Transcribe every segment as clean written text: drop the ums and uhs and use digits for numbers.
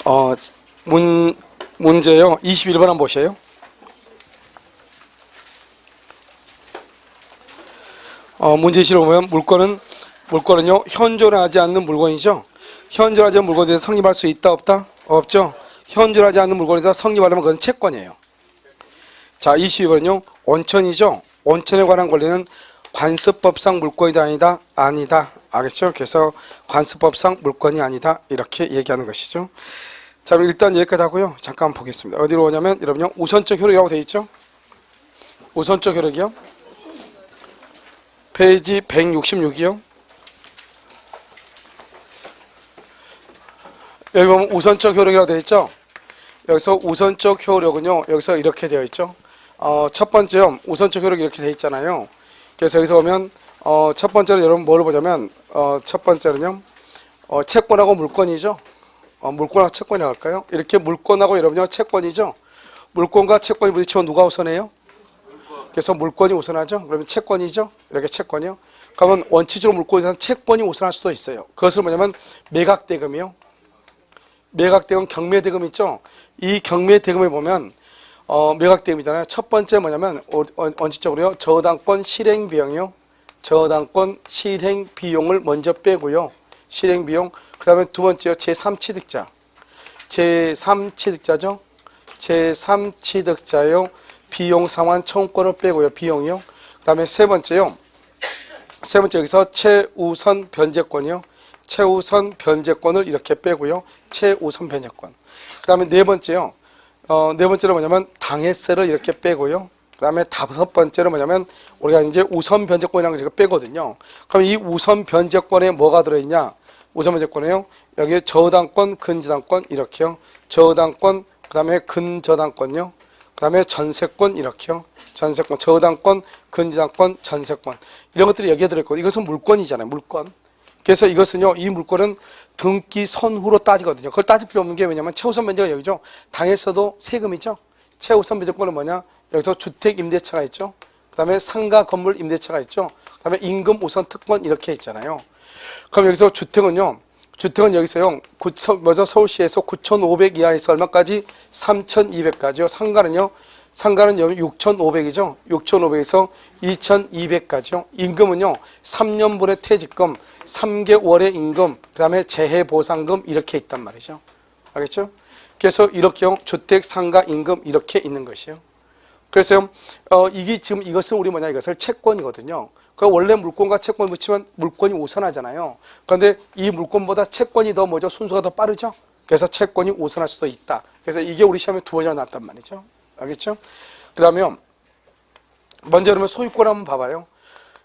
어, 문제요. 21번 한번 보세요. 문제시로 보면 물건은요, 현존하지 않는 물건이죠. 현존하지 않는 물건에 대해서 성립할 수 있다, 없다? 없죠. 현존하지 않는 물건에 대해서 성립하려면 그건 채권이에요. 자, 22번은요, 온천이죠. 온천에 관한 권리는 관습법상 물건이다, 아니다? 아니다. 알겠죠? 그래서 관습법상 물건이 아니다. 이렇게 얘기하는 것이죠. 자, 일단 여기까지 하고요. 잠깐 보겠습니다. 어디로 오냐면, 여러분요, 우선적 효력이라고 되어 있죠? 우선적 효력이요. 페이지 166이요. 여기 보면 우선적 효력이라고 되어 있죠? 여기서 우선적 효력은요, 여기서 이렇게 되어 있죠? 첫 번째요, 우선적 효력이 이렇게 되어 있잖아요. 그래서 여기서 보면, 첫 번째로 여러분 뭐를 보자면, 첫 번째는요, 채권하고 물건이죠? 물건하고 채권이라고 할까요? 이렇게 물건하고 여러분요, 채권이죠? 물건과 채권이 부딪히면 누가 우선해요? 그래서 물건이 우선하죠? 그러면 채권이죠? 이렇게 채권이요? 그러면 원칙적으로 물건에서는 채권이 우선할 수도 있어요. 그것을 뭐냐면 매각대금이요. 매각대금, 경매대금 있죠? 이 경매대금에 보면 매각대금이잖아요. 첫 번째 뭐냐면 원칙적으로요. 저당권 실행비용이요. 저당권 실행비용을 먼저 빼고요. 실행비용. 그 다음에 두 번째요. 제3취득자. 제3취득자죠? 제3취득자요. 비용 상환 청구권을 빼고요. 비용이요. 그 다음에 세 번째요. 세 번째 여기서 최우선 변제권이요. 최우선 변제권을 이렇게 빼고요. 최우선 변제권. 그 다음에 네 번째요. 네 번째로 뭐냐면 당해세를 이렇게 빼고요. 그 다음에 다섯 번째로 뭐냐면 우리가 이제 우선 변제권이라는 걸 빼거든요. 그럼 이 우선 변제권에 뭐가 들어있냐? 우선 변제권에요. 여기 저당권, 근저당권 이렇게요. 저당권, 그 다음에 근저당권요. 그 다음에 전세권 이렇게요. 전세권, 저당권, 근저당권, 전세권 이런 것들이 여기에 들어있고 이것은 물건이잖아요. 물건. 그래서 이것은요. 이 물건은 등기 선후로 따지거든요. 그걸 따질 필요 없는 게 왜냐면 최우선 변제가 여기죠. 당했어도 세금이죠. 최우선 변제권은 뭐냐? 여기서 주택 임대차가 있죠. 그 다음에 상가 건물 임대차가 있죠. 그 다음에 임금 우선 특권 이렇게 있잖아요. 그럼 여기서 주택은요. 주택은 여기서요. 서울시에서 9,500 이하에서 얼마까지? 3,200까지요. 상가는요. 상가는 여기 6,500이죠. 6,500에서 2,200까지요. 임금은요. 3년분의 퇴직금, 3개월의 임금, 그 다음에 재해보상금 이렇게 있단 말이죠. 알겠죠? 그래서 이렇게요. 주택, 상가, 임금 이렇게 있는 것이요. 그래서 이게 지금 이것은 우리 뭐냐? 이것을 채권이거든요. 그 원래 물건과 채권 붙이면 물건이 우선하잖아요. 그런데 이 물건보다 채권이 더 뭐죠? 순서가 더 빠르죠? 그래서 채권이 우선할 수도 있다. 그래서 이게 우리 시험에 두 번이나 나왔단 말이죠. 알겠죠? 그 다음에 먼저 그러면 소유권 한번 봐봐요.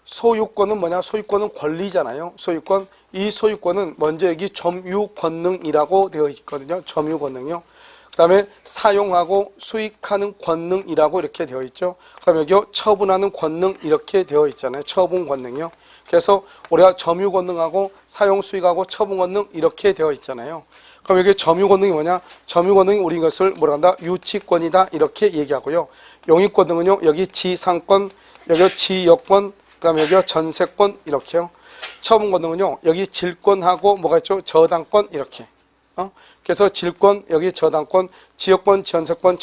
소유권은 뭐냐? 소유권은 권리잖아요. 소유권. 이 소유권은 먼저 여기 점유권능이라고 되어 있거든요. 점유권능이요. 그 다음에 사용하고 수익하는 권능이라고 이렇게 되어 있죠. 그 다음에 여기 처분하는 권능 이렇게 되어 있잖아요. 처분 권능이요. 그래서 우리가 점유 권능하고 사용 수익하고 처분 권능 이렇게 되어 있잖아요. 그럼 여기 점유 권능이 뭐냐? 점유 권능이 우리 이것을 뭐라 한다? 유치권이다 이렇게 얘기하고요. 용익 권능은요. 여기 지상권, 여기 지역권, 그 다음에 여기 전세권 이렇게요. 처분 권능은요. 여기 질권하고 뭐가 있죠? 저당권 이렇게. 그래서 질권, 여기 저당권, 지역권, 전세권,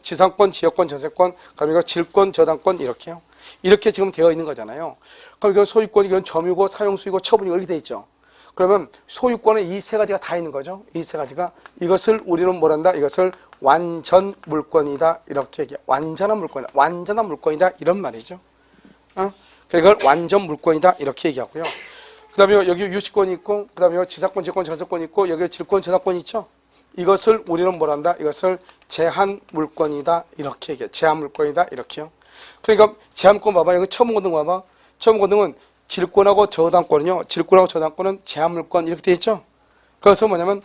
지상권, 지역권, 전세권, 그다음에 이거 질권, 저당권 이렇게요. 이렇게 지금 되어 있는 거잖아요. 그럼 이건 소유권, 이건 점유고, 사용수이고, 처분이고 이렇게 되어 있죠. 그러면 소유권에 이 세 가지가 다 있는 거죠. 이 세 가지가. 이것을 우리는 뭐란다? 이것을 완전 물건이다. 이렇게 얘기해. 완전한 물건이다. 완전한 물건이다. 이런 말이죠. 이걸 완전 물건이다. 이렇게 얘기하고요. 그 다음에 여기 유치권이 있고, 그 다음에 지상권, 지역권, 전세권이 있고, 여기 질권, 저당권이 있죠. 이것을 우리는 뭐란다? 이것을 제한 물건이다. 이렇게 얘기해. 제한 물건이다. 이렇게요. 그러니까 제한 물건 봐봐. 여기 처분 권능 봐봐. 처분 권능은 질권하고 저당권은요. 질권하고 저당권은 제한 물건 이렇게 돼 있죠. 그래서 뭐냐면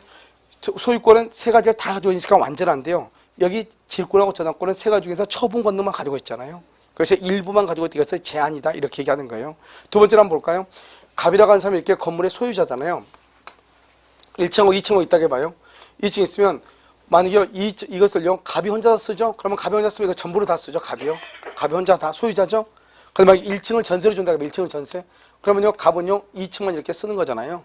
소유권은 세 가지를 다 가지고 있으니까 완전한데요. 여기 질권하고 저당권은 세 가지 중에서 처분 권능만 가지고 있잖아요. 그래서 일부만 가지고 있다. 이것을 제한이다. 이렇게 얘기하는 거예요. 두 번째로 한번 볼까요? 갑이라고 하는 사람이 이렇게 건물의 소유자잖아요. 1층하고 2층하고 있다고 해봐요. 2층 있으면 만약에 이것을요 갑이 혼자 쓰죠? 그러면 갑이 혼자 쓰면 이거 전부를 다 쓰죠. 갑이요. 갑이 혼자 다 소유자죠? 그럼 만약에 1층을 전세로 준다고 해봐. 1층을 전세. 그러면요 갑은요 2층만 이렇게 쓰는 거잖아요.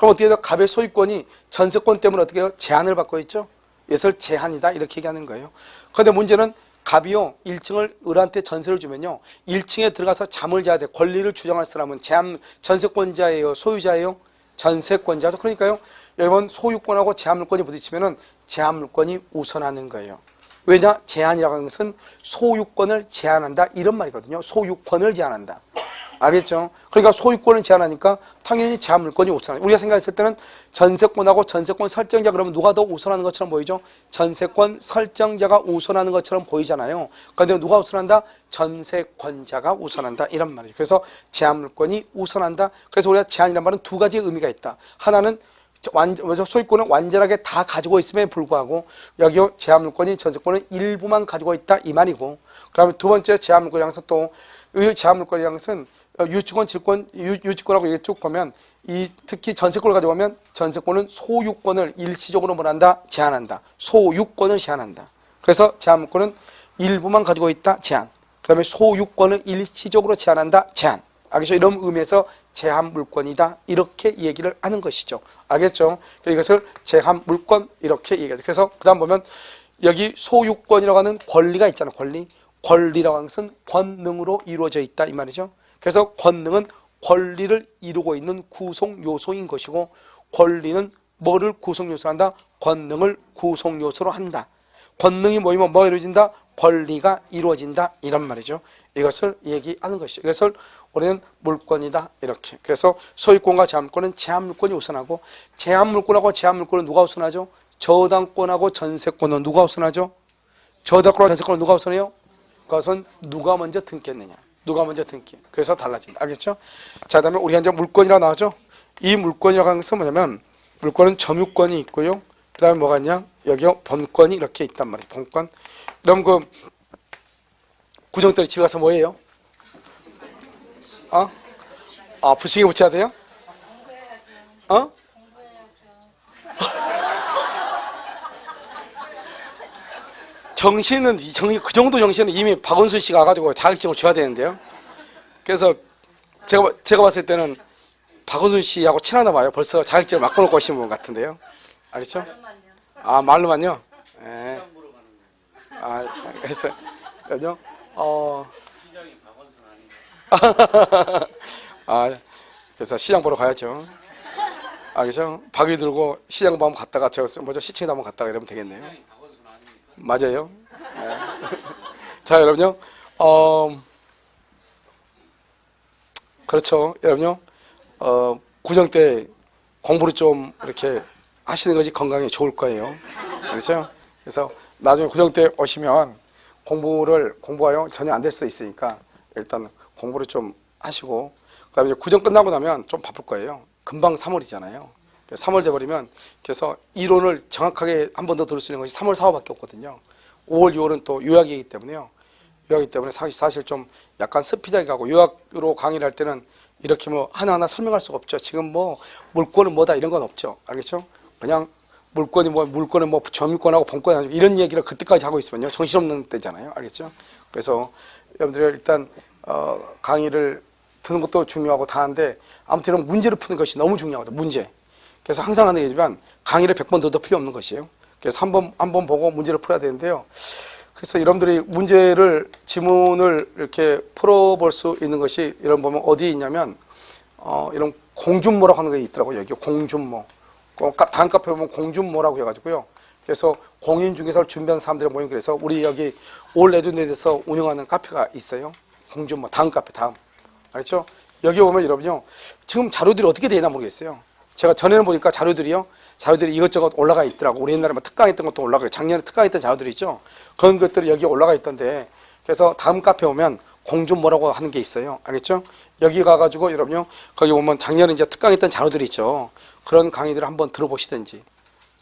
그럼 어떻게 해요? 갑의 소유권이 전세권 때문에 어떻게 해요? 제한을 받고 있죠. 이것을 제한이다 이렇게 얘기하는 거예요. 그런데 문제는 갑이요 1층을 을한테 전세를 주면요 1층에 들어가서 잠을 자야 돼. 권리를 주장할 사람은 전세권자예요, 소유자예요? 전세권자죠. 그러니까요 이번 소유권하고 제한물권이 부딪히면은 제한물권이 우선하는 거예요. 왜냐? 제한이라고 하는 것은 소유권을 제한한다 이런 말이거든요. 소유권을 제한한다. 알겠죠? 그러니까 소유권을 제한하니까 당연히 제한물권이 우선하죠. 우리가 생각했을 때는 전세권하고 전세권 설정자 그러면 누가 더 우선하는 것처럼 보이죠? 전세권 설정자가 우선하는 것처럼 보이잖아요. 그런데 누가 우선한다? 전세권자가 우선한다 이런 말이에요. 그래서 제한물권이 우선한다. 그래서 우리가 제한이라는 말은 두 가지 의미가 있다. 하나는 소유권은 완전하게 다 가지고 있음에 불구하고 여기 제한물권이 전세권은 일부만 가지고 있다 이 말이고, 그 다음에 두 번째 제한물권이라는 것은 또 제한물권이라는 것은 유치권, 질권, 유치권하고 이게 쭉 보면 특히 전세권을 가져오면 전세권은 소유권을 일시적으로 뭐한다? 제한한다. 소유권을 제한한다. 그래서 제한물권은 일부만 가지고 있다 제한. 그 다음에 소유권을 일시적으로 제한한다 제한. 알겠죠? 이런 의미에서 제한물권이다 이렇게 얘기를 하는 것이죠. 알겠죠? 이것을 제한물권 이렇게 얘기하죠. 그래서 그 다음 보면 여기 소유권이라고 하는 권리가 있잖아요. 권리라고 하는 것은 권능으로 이루어져 있다 이 말이죠. 그래서 권능은 권리를 이루고 있는 구성 요소인 것이고, 권리는 뭐를 구성 요소로 한다? 권능을 구성 요소로 한다. 권능이 모이면 뭐가 이루어진다? 권리가 이루어진다 이런 말이죠. 이것을 얘기하는 것이죠. 이것을 우리는 물권이다 이렇게. 그래서 소유권과 제한물권은 제한물권이 우선하고, 제한물권하고 제한물권은 누가 우선하죠? 저당권하고 전세권은 누가 우선하죠? 저당권하고 전세권은 누가 우선해요? 그것은 누가 먼저 등기했느냐, 누가 먼저 등기. 그래서 달라진다. 알겠죠? 자, 그다음에 우리가 이제 물권이라고 나오죠. 이 물권이라고 하는 것은 뭐냐면, 물권은 점유권이 있고요. 그 다음에 뭐가 있냐? 여기 본권이 이렇게 있단 말이에요. 본권. 그럼 그 구정떨이 집에 가서 뭐예요? 부식에 붙여야 돼요? 어? 정신은 그 정도 정신은 이미 박원순 씨가 와가지고 자격증을 줘야 되는데요. 그래서 제가 봤을 때는 박원순 씨하고 친하나 봐요. 벌써 자격증을 바꿔놓고 오신 분 같은데요. 알겠죠? 말로만요. 예. 그래서 여죠. 시장이 박원순 아닌가? 그래서 시장 보러 가야죠. 알겠죠? 박이 들고 시장 한번 갔다가 시청에도 한번 갔다가 이러면 되겠네요. 맞아요. 네. 자, 여러분요. 그렇죠. 여러분요. 구정 때 공부를 좀 이렇게 하시는 것이 건강에 좋을 거예요. 그렇죠? 그래서 나중에 구정 때 오시면 공부가요 전혀 안 될 수도 있으니까 일단 공부를 좀 하시고, 그다음에 이제 구정 끝나고 나면 좀 바쁠 거예요. 금방 3월이잖아요. 3월 돼버리면, 그래서 이론을 정확하게 한 번 더 들을 수 있는 것이 3월, 4월밖에 없거든요. 5월, 6월은 또 요약이기 때문에요. 요약이기 때문에 사실 좀 약간 스피드하게 가고, 요약으로 강의를 할 때는 이렇게 뭐 하나하나 설명할 수가 없죠. 지금 뭐 물권은 뭐다 이런 건 없죠. 알겠죠? 그냥 물권은 뭐 점유권하고 본권이 이런 얘기를 그때까지 하고 있으면요 정신없는 때잖아요. 알겠죠? 그래서 여러분들이 일단 강의를 듣는 것도 중요하고 다 한데, 아무튼 이런 문제를 푸는 것이 너무 중요하거든요. 문제. 그래서 항상 하는 얘기지만 강의를 100번 들어도 필요 없는 것이에요. 그래서 한 번 보고 문제를 풀어야 되는데요. 그래서 여러분들이 지문을 이렇게 풀어볼 수 있는 것이, 이런 보면 어디에 있냐면, 이런 공준모라고 하는 게 있더라고요. 여기 공준모. 다음 카페 보면 공준모라고 해가지고요. 그래서 공인중개사를 준비하는 사람들이 모인, 그래서 우리 여기 올 에듀넷에서 운영하는 카페가 있어요. 공준모. 다음 카페, 다음. 알겠죠? 여기 오면 여러분요, 지금 자료들이 어떻게 되나 모르겠어요. 제가 전에는 보니까 자료들이 이것저것 올라가 있더라고. 우리 옛날에 뭐 특강했던 것도 올라가요. 작년에 특강했던 자료들이 있죠. 그런 것들이 여기 올라가 있던데, 그래서 다음 카페 오면 공준모라고 하는 게 있어요. 알겠죠? 여기 가가지고 여러분요, 거기 보면 작년에 이제 특강했던 자료들이 있죠. 그런 강의들을 한번 들어보시든지.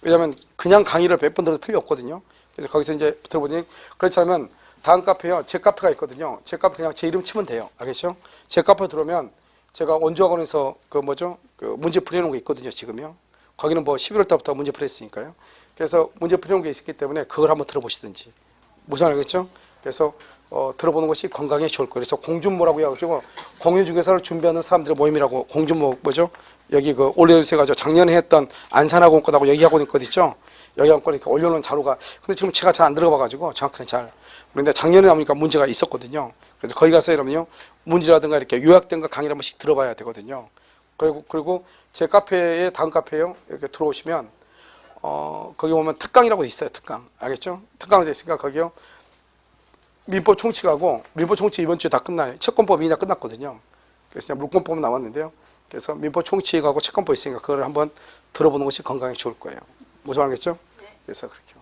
왜냐면 그냥 강의를 몇 번 들어도 필요 없거든요. 그래서 거기서 이제 들어보니, 그렇지 않으면 다음 카페요, 제 카페가 있거든요. 제 카페 그냥 제 이름 치면 돼요. 알겠죠? 제 카페 들어오면 제가 원주학원에서 그 문제 풀이해놓은 게 있거든요. 지금요. 거기는 뭐 11월 달부터 문제 풀이했으니까요. 그래서 문제 풀이해놓은 게 있기 때문에 그걸 한번 들어보시든지. 무슨 알겠죠? 그래서 들어보는 것이 건강에 좋을 거예요. 그래서 공준모라고 해가지고 공인중개사를 준비하는 사람들의 모임이라고. 공준모 뭐죠? 여기 그 올려주세요. 작년에 했던 안산학원권하고 여기 학원 있거든 있죠? 여기 학원 이렇게 올려놓은 자료가. 근데 지금 제가 잘 안 들어가가지고 정확하게 잘. 그런데 작년에 나오니까 문제가 있었거든요. 그래서 거기 가서 여러분요 문제라든가 이렇게 요약된 거 강의를 한 번씩 들어봐야 되거든요. 그리고 제 카페에 다음 카페에요. 이렇게 들어오시면 거기 보면 특강이라고 있어요. 특강. 알겠죠? 특강으로 되어 있으니까 거기요. 민법 총칙하고 민법 총칙 이번 주에 다 끝나요. 채권법이 이미 다 끝났거든요. 그래서 그냥 물권법은 남았는데요. 그래서 민법 총칙하고 채권법 있으니까 그걸 한번 들어보는 것이 건강에 좋을 거예요. 무슨 말겠죠? 그래서 그렇게.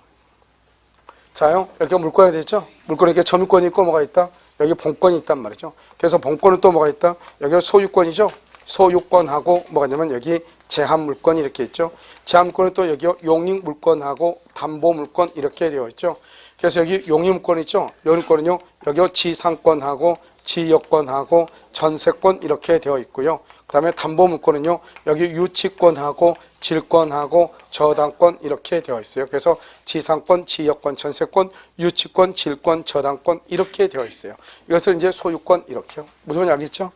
자요. 이렇게 물권이 되죠? 물권에 이렇게 점유권이 있고 뭐가 있다? 여기 본권이 있단 말이죠. 그래서 본권은 또 뭐가 있다? 여기 소유권이죠? 소유권하고 뭐가 있냐면 여기 제한물권 이렇게 있죠. 제한물권은 또 여기 용익물권하고 담보물권 이렇게 되어 있죠. 그래서 여기 용익물권 있죠. 용익물권은요. 여기 지상권하고 지역권하고 전세권 이렇게 되어 있고요. 그 다음에 담보물권은요. 여기 유치권하고 질권하고 저당권 이렇게 되어 있어요. 그래서 지상권, 지역권, 전세권, 유치권, 질권, 저당권 이렇게 되어 있어요. 이것을 이제 소유권 이렇게요. 무슨 말인지 알겠죠?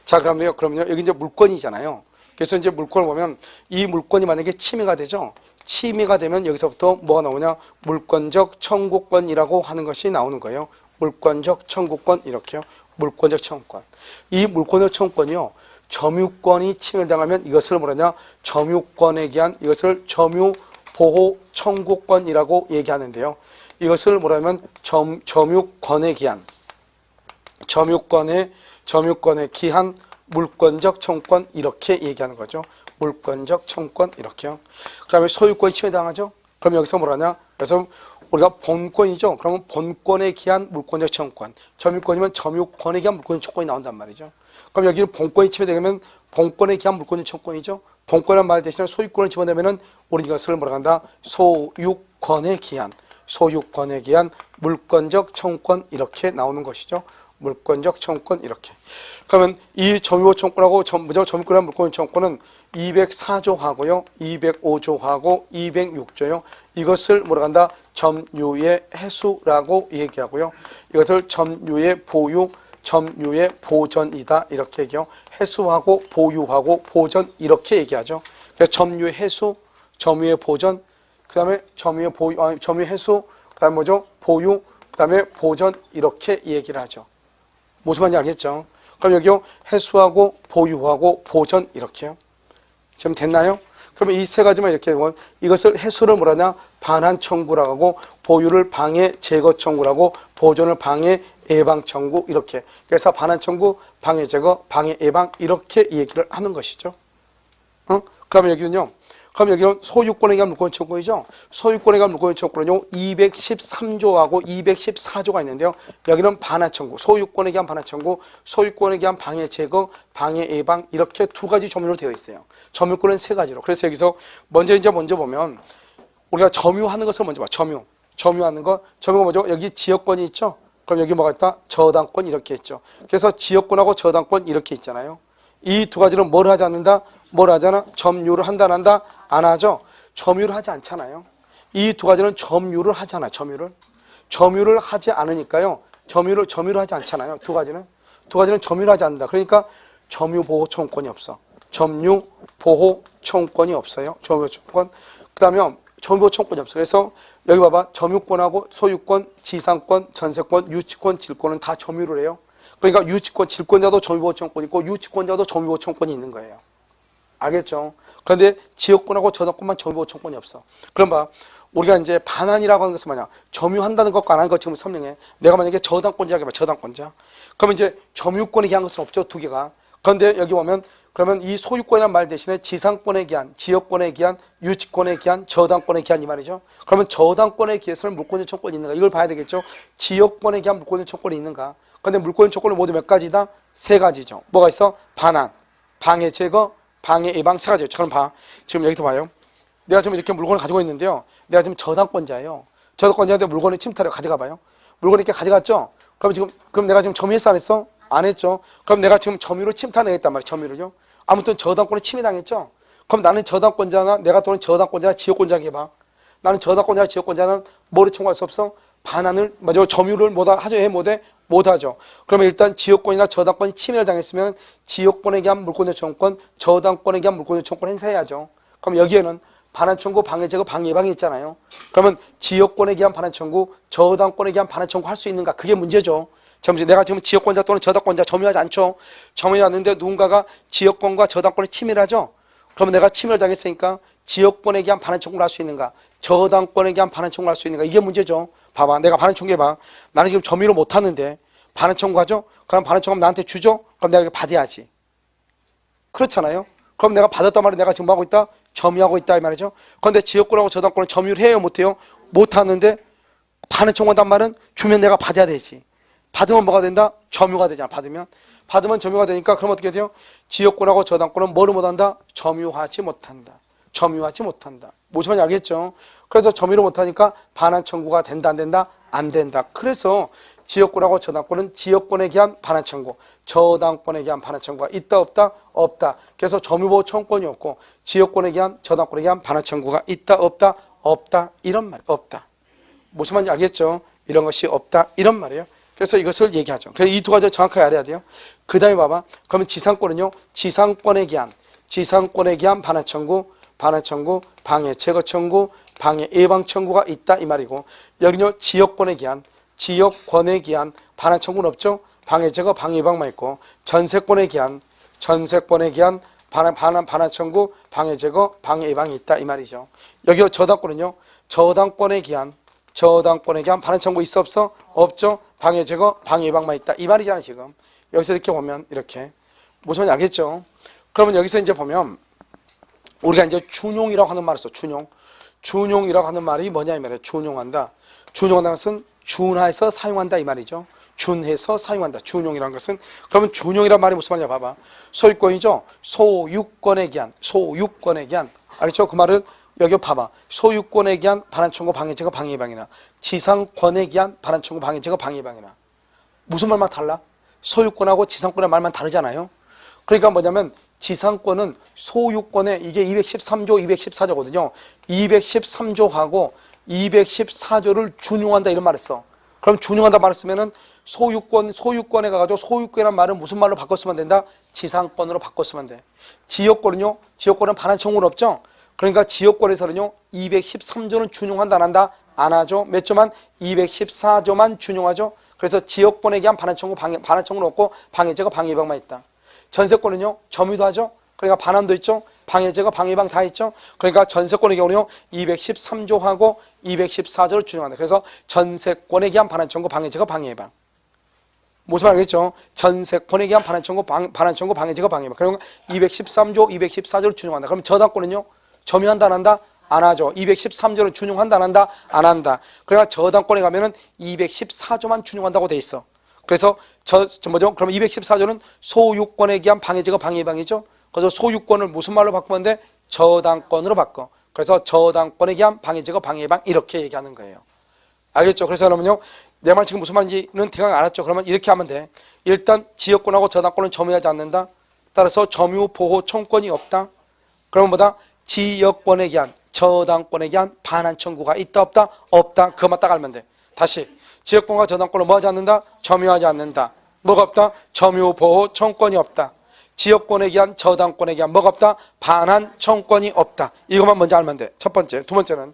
자, 그러면요. 여기 이제 물권이잖아요. 그래서 이제 물권을 보면 이 물권이 만약에 침해가 되죠. 침해가 되면 여기서부터 뭐가 나오냐? 물권적 청구권이라고 하는 것이 나오는 거예요. 물권적 청구권 이렇게요. 물권적 청구권. 이 물권적 청구권이요. 점유권이 침해당하면 이것을 뭐라냐? 점유권에 기한 이것을 점유보호 청구권이라고 얘기하는데요. 이것을 뭐라면 점유권에 기한 점유권에 기한 물권적 청구권 이렇게 얘기하는 거죠. 물권적 청구권 이렇게요. 그 다음에 소유권이 침해당하죠. 그럼 여기서 뭐라냐? 그래서 우리가 본권이죠. 그러면 본권에 기한 물권적 청구권. 점유권이면 점유권에 기한 물권적 청구권이 나온단 말이죠. 그럼 여기 본권이 침해되면 본권에 기한 물권적 청구권이죠. 본권이라는 말 대신에 소유권을 집어내면은 우리 이것을 뭐라 한다? 소유권에 기한 물권적 청구권 이렇게 나오는 것이죠. 물권적 청구권 이렇게. 그러면 이 점유보호 청구권하고 점유권이란 물권 청구권은 204조하고요, 205조하고 206조요. 이것을 뭐라 한다? 점유의 해수라고 얘기하고요. 이것을 점유의 보유, 점유의 보전이다 이렇게 얘기해요. 해수하고 보유하고 보전 이렇게 얘기하죠. 그래서 점유의 해수, 점유의 보전, 그다음에 점유의 보유, 점유의 해수, 그다음에 뭐죠? 보유, 그다음에 보전 이렇게 얘기를 하죠. 무슨 말인지 알겠죠? 그럼 여기요 해수하고 보유하고 보전 이렇게요. 지금 됐나요? 그러면 이 세 가지만 이렇게 보면 이것을 해수를 뭐라냐? 반환 청구라고 하고 보유를 방해 제거 청구라고 보전을 방해 예방 청구 이렇게. 그래서 반환 청구, 방해 제거, 방해 예방 이렇게 얘기를 하는 것이죠. 그다음에 여기는요. 그럼 여기는 소유권에 대한 물권 청구이죠. 소유권에 대한 물권 청구는요. 213조하고 214조가 있는데요. 여기는 반환 청구, 소유권에 대한 반환 청구, 소유권에 대한 방해 제거, 방해 예방 이렇게 두 가지 점유로 되어 있어요. 점유권은 세 가지로. 그래서 여기서 먼저 보면 우리가 점유하는 것을 먼저 봐. 점유하는 거. 점유가 뭐죠? 여기 지역권이 있죠. 그럼 여기 뭐가 있다? 저당권 이렇게 있죠. 그래서 지역권하고 저당권 이렇게 있잖아요. 이 두 가지는 뭘 하지 않는다? 뭘 하잖아? 점유를 한다, 안 한다? 안 하죠? 점유를 하지 않잖아요. 이 두 가지는 점유를 하잖아요. 점유를 하지 않으니까요. 점유를 하지 않잖아요. 두 가지는 점유를 하지 않는다. 그러니까 점유보호 청구권이 없어. 점유보호 청구권이 없어요. 점유보호 청구권. 그 다음에 점유보호 청구권이 없어. 그래서 여기 봐봐. 점유권하고 소유권, 지상권, 전세권, 유치권, 질권은 다 점유를 해요. 그러니까 유치권, 질권자도 점유보호 청구권이 있고 유치권자도 점유보호 청구권이 있는 거예요. 알겠죠? 그런데 지역권하고 저당권만 점유보호 청구권이 없어. 그럼 봐. 우리가 이제 반환이라고 하는 것은 뭐냐? 점유한다는 것과 안 하는 것 지금 설명해. 내가 만약에 저당권자라고 해봐. 저당권자. 그러면 이제 점유권에 기한 것은 없죠. 두 개가. 그런데 여기 보면 그러면 이 소유권이라는 말 대신에 지상권에 기한, 지역권에 기한, 유치권에 기한, 저당권에 기한 이 말이죠. 그러면 저당권에 기해서는 물권적 청구권이 있는가? 이걸 봐야 되겠죠. 지역권에 기한 물권적 청구권이 있는가? 그런데 물권적 청구권은 모두 몇 가지다? 세 가지죠. 뭐가 있어? 반환, 방해 제거, 방해 예방 세 가지죠. 그럼 봐. 지금 여기서 봐요. 내가 지금 이렇게 물건을 가지고 있는데요. 내가 지금 저당권자예요. 저당권자한테 물건을 침탈해 가져가 봐요. 물건을 이렇게 가져갔죠. 그럼 내가 지금 점유했어 안 했어? 안 했죠. 그럼 내가 지금 점유로 침탈당했단 말이에요. 점유를요. 아무튼 저당권에 침해당했죠. 그럼 나는 저당권자나 내가 또는 저당권자나 지역권자에게 봐. 나는 저당권자나 지역권자는 뭐를 청구할 수 없어? 반환을 먼저 점유를 하죠? 해 못해? 못하죠. 그러면 일단 지역권이나 저당권이 침해를 당했으면 지역권에게 한 물권 요청권, 저당권에게 한 물권 요청권 행사해야죠. 그럼 여기에는 반환 청구, 방해 제거, 방해 예방이 있잖아요. 그러면 지역권에게 한 반환 청구, 저당권에게 한 반환 청구 할 수 있는가? 그게 문제죠. 내가 지금 지역권자 또는 저당권자 점유하지 않죠. 점유하지 않는데 누군가가 지역권과 저당권에 침해를 하죠. 그러면 내가 침해를 당했으니까 지역권에게 한 반환 청구를 할 수 있는가? 저당권에게 한 반환 청구를 할 수 있는가? 이게 문제죠. 봐봐. 내가 반환 청구해봐. 나는 지금 점유를 못하는데 반환 청구하죠? 그럼 반환 청구하면 나한테 주죠? 그럼 내가 이거 받아야지. 그렇잖아요. 그럼 내가 받았단 말이야. 내가 지금 뭐 하고 있다? 점유하고 있다 이 말이죠. 그런데 지역권하고 저당권은 점유를 해요? 못해요? 못하는데 반환 청구한단 말은 주면 내가 받아야 되지. 받으면 뭐가 된다? 점유가 되잖아. 받으면 점유가 되니까 그럼 어떻게 돼요? 지역권하고 저당권은 뭐를 못한다? 점유하지 못한다. 점유하지 못한다. 무슨 말인지 알겠죠? 그래서 점유를 못하니까 반환 청구가 된다 안 된다? 안 된다. 그래서 지역권하고 저당권은 지역권에 대한 반환 청구, 저당권에 대한 반환 청구가 있다 없다? 없다. 그래서 점유보호 청구권이 없고 지역권에 대한 저당권에 대한 반환 청구가 있다 없다? 없다. 이런 말이 없다. 무슨 말인지 알겠죠? 이런 것이 없다. 이런 말이에요. 그래서 이것을 얘기하죠. 그래서 이 두 가지를 정확하게 알아야 돼요. 그 다음에 봐봐. 그러면 지상권은요. 지상권에 대한 반환 청구, 방해 제거 청구, 방해 예방 청구가 있다 이 말이고 여기는요. 지역권에 대한 반환 청구는 없죠. 방해 제거, 방해 예방만 있고 전세권에 대한 반환 청구, 방해 제거, 방해 예방이 있다 이 말이죠. 여기 저당권은요. 저당권에 대한 반환 청구 있어 없어? 없죠. 방해 제거, 방해 예방만 있다 이 말이잖아 지금. 여기서 이렇게 보면 이렇게 무슨 말인지 알겠죠? 그러면 여기서 이제 보면 우리가 이제 준용이라고 하는 말을 써. 준용이라고 하는 말이 뭐냐 이 말이에요. 준용한다는 것은 준해서 사용한다 이 말이죠. 준해서 사용한다. 준용이라는 것은 그러면 준용이란 말이 무슨 말이냐 봐봐. 소유권이죠. 소유권에 대한 알겠죠? 그 말을 여기 봐봐. 소유권에 대한 반환 청구, 방해 제거, 방해 예방이나 지상권에 대한 반환 청구, 방해 제거, 방해 예방이나 무슨 말만 달라? 소유권하고 지상권의 말만 다르잖아요. 그러니까 뭐냐면 지상권은 소유권에 이게 213조, 214조거든요. 213조하고 214조를 준용한다 이런 말을 써. 그럼 준용한다 말을 쓰면은 소유권에 가가지고 소유권이라는 말은 무슨 말로 바꿨으면 된다? 지상권으로 바꿨으면 돼. 지역권은 반환 청구는 없죠. 그러니까 지역권에서는요 213조는 준용한다 안 한다? 안 하죠. 몇 조만? 214조만 준용하죠. 그래서 지역권에 대한 반환 청구는 없고 방해 제거, 방해 예방만 있다. 전세권은요 점유도 하죠. 그러니까 반환도 있죠. 방해 제거, 방해 예방 다 있죠. 그러니까 전세권의 경우는요 213조하고 214조를 준용한다. 그래서 전세권에 대한 반환 청구, 방해 제거, 방해 예방. 무슨 말이겠죠? 전세권에 대한 반환 청구, 방해 제거, 방해 예방. 그러면 213조, 214조를 준용한다. 그럼 저당권은요 점유한다 안 한다? 안 하죠. 213조를 준용한다 안 한다? 안 한다. 그러니까 저당권에 가면은 214조만 준용한다고 돼 있어. 그래서 그럼 214조는 소유권에 대한 방해 제거, 방해 예방이죠. 그래서 소유권을 무슨 말로 바꾸면 돼? 저당권으로 바꿔. 그래서 저당권에 대한 방해 제거, 방해 예방 이렇게 얘기하는 거예요. 알겠죠? 그래서 그러면요 내 말 지금 무슨 말인지는 대강 알았죠? 그러면 이렇게 하면 돼. 일단 지역권하고 저당권은 점유하지 않는다. 따라서 점유 보호 청구권이 없다. 그러면 뭐다? 지역권에 대한 저당권에 대한 반환 청구가 있다 없다? 없다. 그것만 딱 알면 돼. 다시 지역권과 저당권을 뭐 하지 않는다? 점유하지 않는다. 뭐가 없다? 점유 보호 청구권이 없다. 지역권에 대한 저당권에 대한 뭐가 없다? 반환 청구권이 없다. 이것만 먼저 알면 돼. 첫 번째. 두 번째는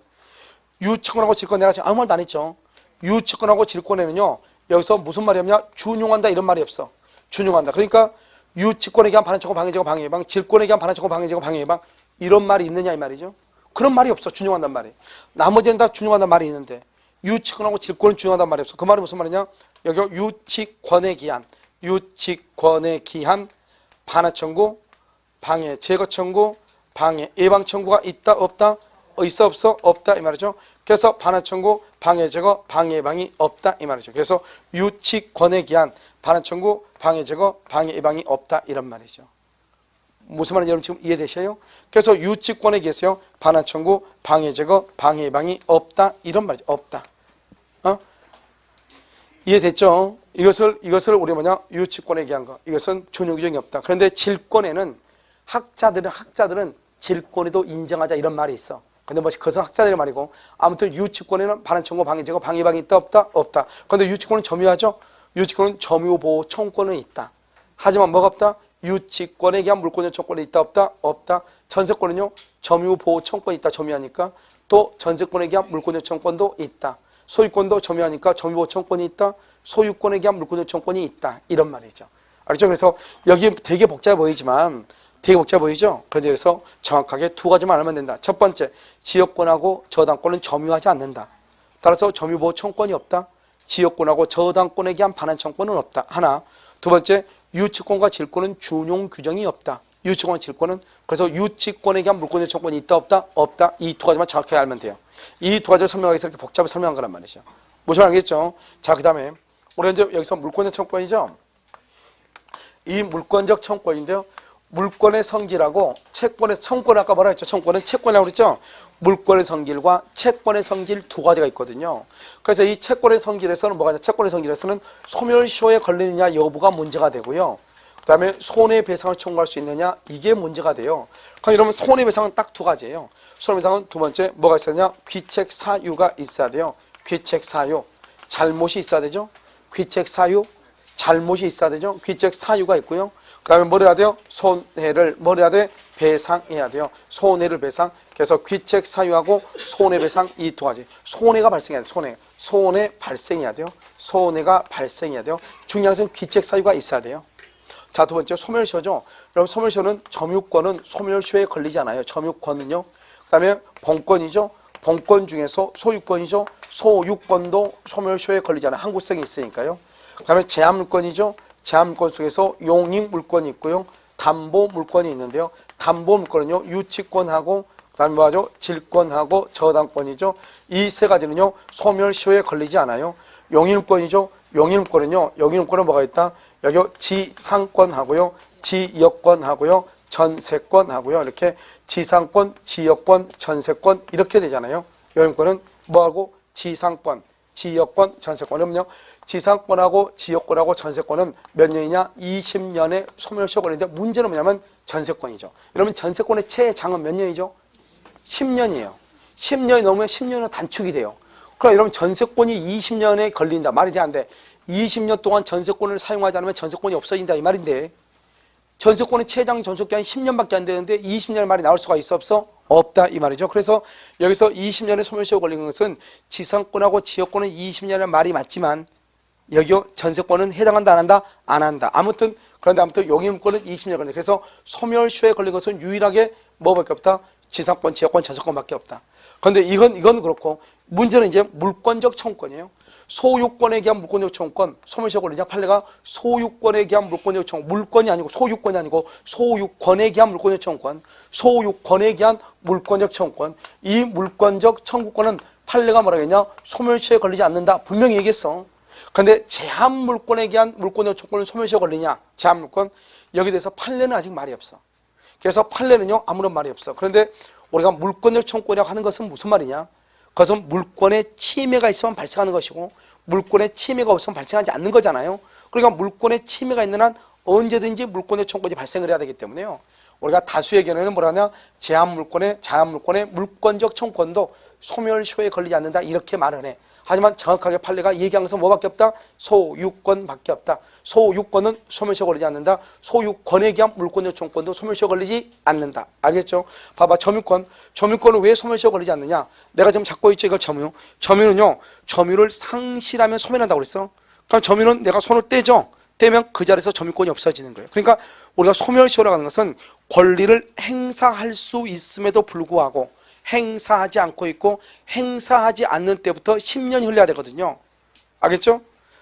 유치권하고 질권 내가 지금 아무 말도 안 했죠. 유치권하고 질권에는요 여기서 무슨 말이었냐? 준용한다 이런 말이 없어. 준용한다. 그러니까 유치권에 대한 반환 청구, 방해 제거, 방해 예방, 질권에 대한 반환 청구, 방해 제거, 방해 예방 이런 말이 있느냐 이 말이죠. 그런 말이 없어. 준용한단 말이. 나머지는 다 준용한단 말이 있는데 유치권하고 질권은 준용한단 말이 없어. 그 말이 무슨 말이냐? 여기 유치권에 기한 반환 청구, 방해 제거 청구, 방해 예방 청구가 있다 없다? 있어 없어? 없다 이 말이죠. 그래서 반환 청구, 방해 제거, 방해 예방이 없다 이 말이죠. 그래서 유치권에 기한 반환 청구, 방해 제거, 방해 예방이 없다 이런 말이죠. 무슨 말인지 여러분 지금 이해되셔요? 그래서 유치권에 계세요. 반환 청구, 방해 제거, 방해 예방이 없다 이런 말이죠. 없다. 이해됐죠? 이것을 우리 뭐냐? 유치권에 기한 거. 이것은 준용 규정이 없다. 그런데 질권에는 학자들은 질권에도 인정하자 이런 말이 있어. 근데 뭐 그것은 학자들의 말이고 아무튼 유치권에는 반환 청구 방해 제거 방해방이 있다 없다 없다. 그런데 유치권은 점유하죠. 유치권은 점유 보호 청구권은 있다. 하지만 뭐가 없다? 유치권에 대한 물권 요청권이 있다 없다 없다. 전세권은요 점유 보호 청구권이 있다 점유하니까 또 전세권에 대한 물권 요청권도 있다. 소유권도 점유하니까 점유 보호 청구권이 있다. 소유권에 대한 물권 요청권이 있다. 이런 말이죠. 알죠? 그래서 여기 되게 복잡해 보이지만 되게 복잡해 보이죠? 그래서 정확하게 두 가지만 알면 된다. 첫 번째, 지역권하고 저당권은 점유하지 않는다. 따라서 점유보호 청구권이 없다. 지역권하고 저당권에 대한 반환 청구권은 없다. 하나. 두 번째, 유치권과 질권은 준용 규정이 없다. 유치권과 질권은 그래서 유치권에 대한 물권 요청권이 있다 없다 없다. 이 두 가지만 정확하게 알면 돼요. 이 두 가지를 설명하기 위해서 이렇게 복잡하게 설명한 거란 말이죠. 무슨 알겠죠? 자, 그 다음에 우리 이제 여기서 물권 요청권이죠. 이 물권적 청구권인데요. 물권의 성질하고 채권의 청구권 아까 뭐라 했죠? 청구권은 채권이라고 그랬죠? 물권의 성질과 채권의 성질 두 가지가 있거든요. 그래서 이 채권의 성질에서는 뭐가 있냐? 채권의 성질에서는 소멸시효에 걸리느냐 여부가 문제가 되고요. 그 다음에 손해배상을 청구할 수 있느냐 이게 문제가 돼요. 그럼 이러면 손해배상은 딱 두 가지예요. 손해배상은 두 번째 뭐가 있어야 되냐? 귀책사유가 있어야 돼요. 귀책사유. 잘못이 있어야 되죠? 귀책사유. 잘못이 있어야 되죠. 귀책사유가 있고요. 그 다음에 뭘 해야 돼요? 손해를 뭘 해야 돼? 배상해야 돼요. 손해를 배상. 그래서 귀책사유하고 손해배상 이 두 가지. 손해가 발생해야 돼요. 손해 발생해야 돼요. 손해가 발생해야 돼요. 중요한 것은 귀책사유가 있어야 돼요. 자, 두 번째 소멸시효죠. 여러분 소멸시효는 점유권은 소멸시효에 걸리지 않아요. 점유권은요. 그 다음에 본권이죠. 본권 중에서 소유권이죠. 소유권도 소멸시효에 걸리지 않아요. 항구성이 있으니까요. 그 다음에 제한물권이죠. 제한물권 속에서 용익물권이 있고요. 담보물권이 있는데요. 담보물권은요. 유치권하고 그 다음에 뭐죠? 질권하고 저당권이죠. 이 세 가지는요. 소멸시효에 걸리지 않아요. 용익물권이죠. 용익물권은요. 용익물권은 뭐가 있다? 여기 지상권하고요. 지역권하고요. 전세권하고요. 이렇게 지상권, 지역권, 전세권 이렇게 되잖아요. 용익물권은 뭐하고? 지상권, 지역권, 전세권. 그럼요. 지상권하고 지역권하고 전세권은 몇 년이냐? 20년의 소멸시효가 걸리는데 문제는 뭐냐면 전세권이죠. 여러분 전세권의 최장은 몇 년이죠? 10년이에요. 10년이 넘으면 10년은 단축이 돼요. 그럼 여러분 전세권이 20년에 걸린다. 말이 돼 안 돼? 20년 동안 전세권을 사용하지 않으면 전세권이 없어진다 이 말인데 전세권의 최장 존속기한이 10년밖에 안 되는데 20년의 말이 나올 수가 있어 없어? 없다 이 말이죠. 그래서 여기서 20년의 소멸시효가 걸린 것은 지상권하고 지역권은 20년의 말이 맞지만 여기 전세권은 해당한다 안 한다? 안 한다. 아무튼 그런데 아무튼 용익물권은 20년 걸린다. 그래서 소멸시효에 걸린 것은 유일하게 뭐밖에 없다? 지상권, 지역권, 전세권밖에 없다. 그런데 이건 그렇고 문제는 이제 물권적 청구권이에요. 소유권에 대한 물권적 청구권, 소멸시효가 걸리냐? 판례가 소유권에 대한 물권적 청구권, 물권이 아니고 소유권이 아니고 소유권에 대한 물권적 청구권, 소유권에 대한 물권적 청구권. 이 물권적 청구권은 판례가 뭐라고 했냐? 소멸시효에 걸리지 않는다. 분명히 얘기했어. 그런데 제한물권에 대한 물권적 청구권은 소멸시효가 걸리냐? 제한물권. 여기에 대해서 판례는 아직 말이 없어. 그래서 판례는요 아무런 말이 없어. 그런데 우리가 물권적 청구권이라고 하는 것은 무슨 말이냐? 그것은 물권의 침해가 있으면 발생하는 것이고 물권의 침해가 없으면 발생하지 않는 거잖아요. 그러니까 물권의 침해가 있는 한 언제든지 물권의 청구권이 발생을 해야 되기 때문에요. 우리가 다수의 견해는 뭐라냐? 제한물권의 물권적 청구권도 소멸시효에 걸리지 않는다 이렇게 말을 해. 하지만 정확하게 판례가 얘기한 것은 뭐밖에 없다? 소유권밖에 없다. 소유권은 소멸시효 걸리지 않는다. 소유권에 대한 물권적 청구권도 소멸시효 걸리지 않는다. 알겠죠? 봐봐 점유권. 점유권은 왜 소멸시효 걸리지 않느냐? 내가 지금 잡고 있죠 이걸 점유. 점유는요. 점유를 상실하면 소멸한다고 그랬어. 그럼 점유는 내가 손을 떼죠. 떼면 그 자리에서 점유권이 없어지는 거예요. 그러니까 우리가 소멸시효라고 하는 것은 권리를 행사할 수 있음에도 불구하고 행사하지 않고 있고 행사하지 않는 때부터 10년이 흘러야 되거든요. 알겠죠?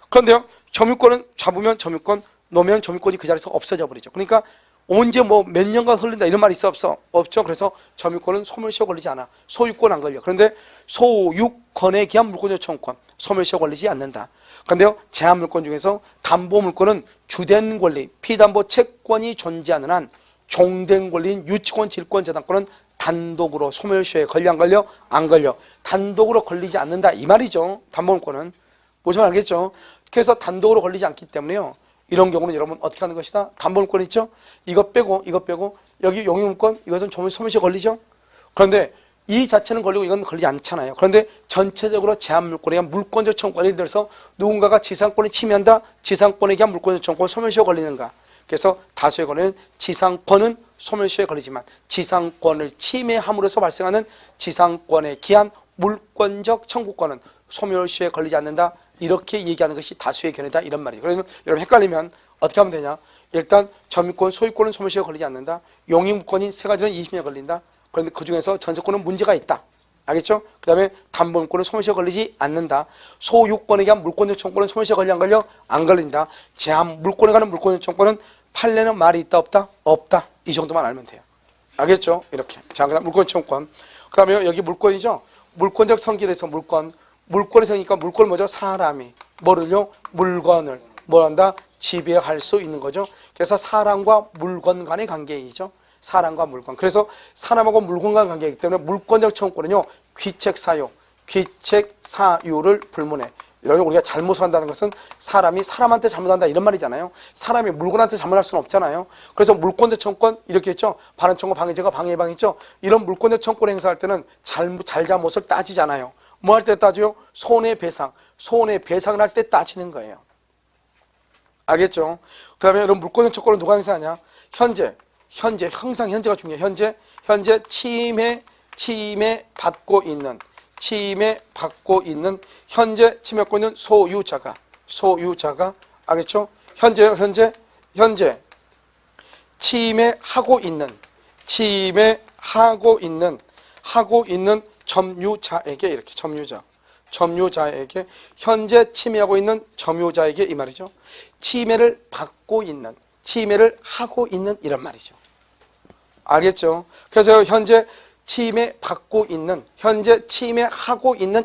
그런데요. 점유권은 잡으면 점유권, 놓으면 점유권이 그 자리에서 없어져 버리죠. 그러니까 언제 뭐 몇 년간 흘린다 이런 말이 있어 없어? 없죠. 그래서 점유권은 소멸시효 걸리지 않아. 소유권 안 걸려. 그런데 소유권에 대한 물권적 청구권 소멸시효 걸리지 않는다. 그런데요. 제한물권 중에서 담보물권은 주된 권리, 피담보 채권이 존재하는 한 종된 권리인 유치권, 질권, 저당권은 단독으로 소멸시효에 걸려 안 걸려? 안 걸려. 단독으로 걸리지 않는다 이 말이죠. 담보물권은. 무슨 말 알겠죠? 그래서 단독으로 걸리지 않기 때문에요. 이런 경우는 여러분 어떻게 하는 것이다? 담보물권 있죠? 이거 빼고 여기 용익물권 이것은 소멸시효 걸리죠? 그런데 이 자체는 걸리고 이건 걸리지 않잖아요. 그런데 전체적으로 제한물권에 의한 물권적 청구권, 예를 들어서 누군가가 지상권을 침해한다. 지상권에 의한 물권적 청구권 소멸시효가 걸리는가. 그래서 다수의 권은 지상권은 소멸시효에 걸리지만 지상권을 침해함으로써 발생하는 지상권에 기한 물권적 청구권은 소멸시효에 걸리지 않는다. 이렇게 얘기하는 것이 다수의 견해다 이런 말이에요. 그러면 여러분 헷갈리면 어떻게 하면 되냐. 일단 점유권, 소유권은 소멸시효에 걸리지 않는다. 용익물권인 세 가지는 20년에 걸린다. 그런데 그중에서 전세권은 문제가 있다. 알겠죠? 그 다음에 담보물권은 소멸시효에 걸리지 않는다. 소유권에 의한 물권적 청구권은 소멸시효에 걸려 안 걸려? 안 걸린다. 제한 물권에 관한 물권적 청구권은 판례는 말이 있다 없다? 없다. 이 정도만 알면 돼요. 알겠죠? 이렇게. 자, 그 다음 물권적 청구권. 그 다음에 여기 물권이죠? 물권적 성질에서 물권의 성이니까 물권을 뭐죠? 사람이 뭐를요? 물건을 뭐 한다? 지배할 수 있는 거죠. 그래서 사람과 물건 간의 관계이죠. 사람과 물건. 그래서 사람하고 물건 간의 관계이기 때문에 물권적 청구권은요. 귀책 사유를 불문해. 이런 우리가 잘못을 한다는 것은 사람이 사람한테 잘못한다 이런 말이잖아요. 사람이 물건한테 잘못할 수는 없잖아요. 그래서 물권적 청구권 이렇게 했죠. 반환 청구, 방해제거, 방해방 있죠. 이런 물권적 청구권 행사할 때는 잘잘못을 따지잖아요. 뭐 할 때 따져요? 손해배상을 할 때 따지는 거예요. 알겠죠? 그 다음에 이런 물권적 청구권을 누가 행사하냐? 현재 항상 현재가 중요해요. 현재 침해 받고 있는 현재 침해받고 있는 소유자가 알겠죠? 현재 침해하고 있는 점유자에게 이렇게 점유자에게 현재 침해하고 있는 점유자에게 이 말이죠. 침해를 하고 있는 이런 말이죠. 알겠죠? 그래서 현재 침해하고 있는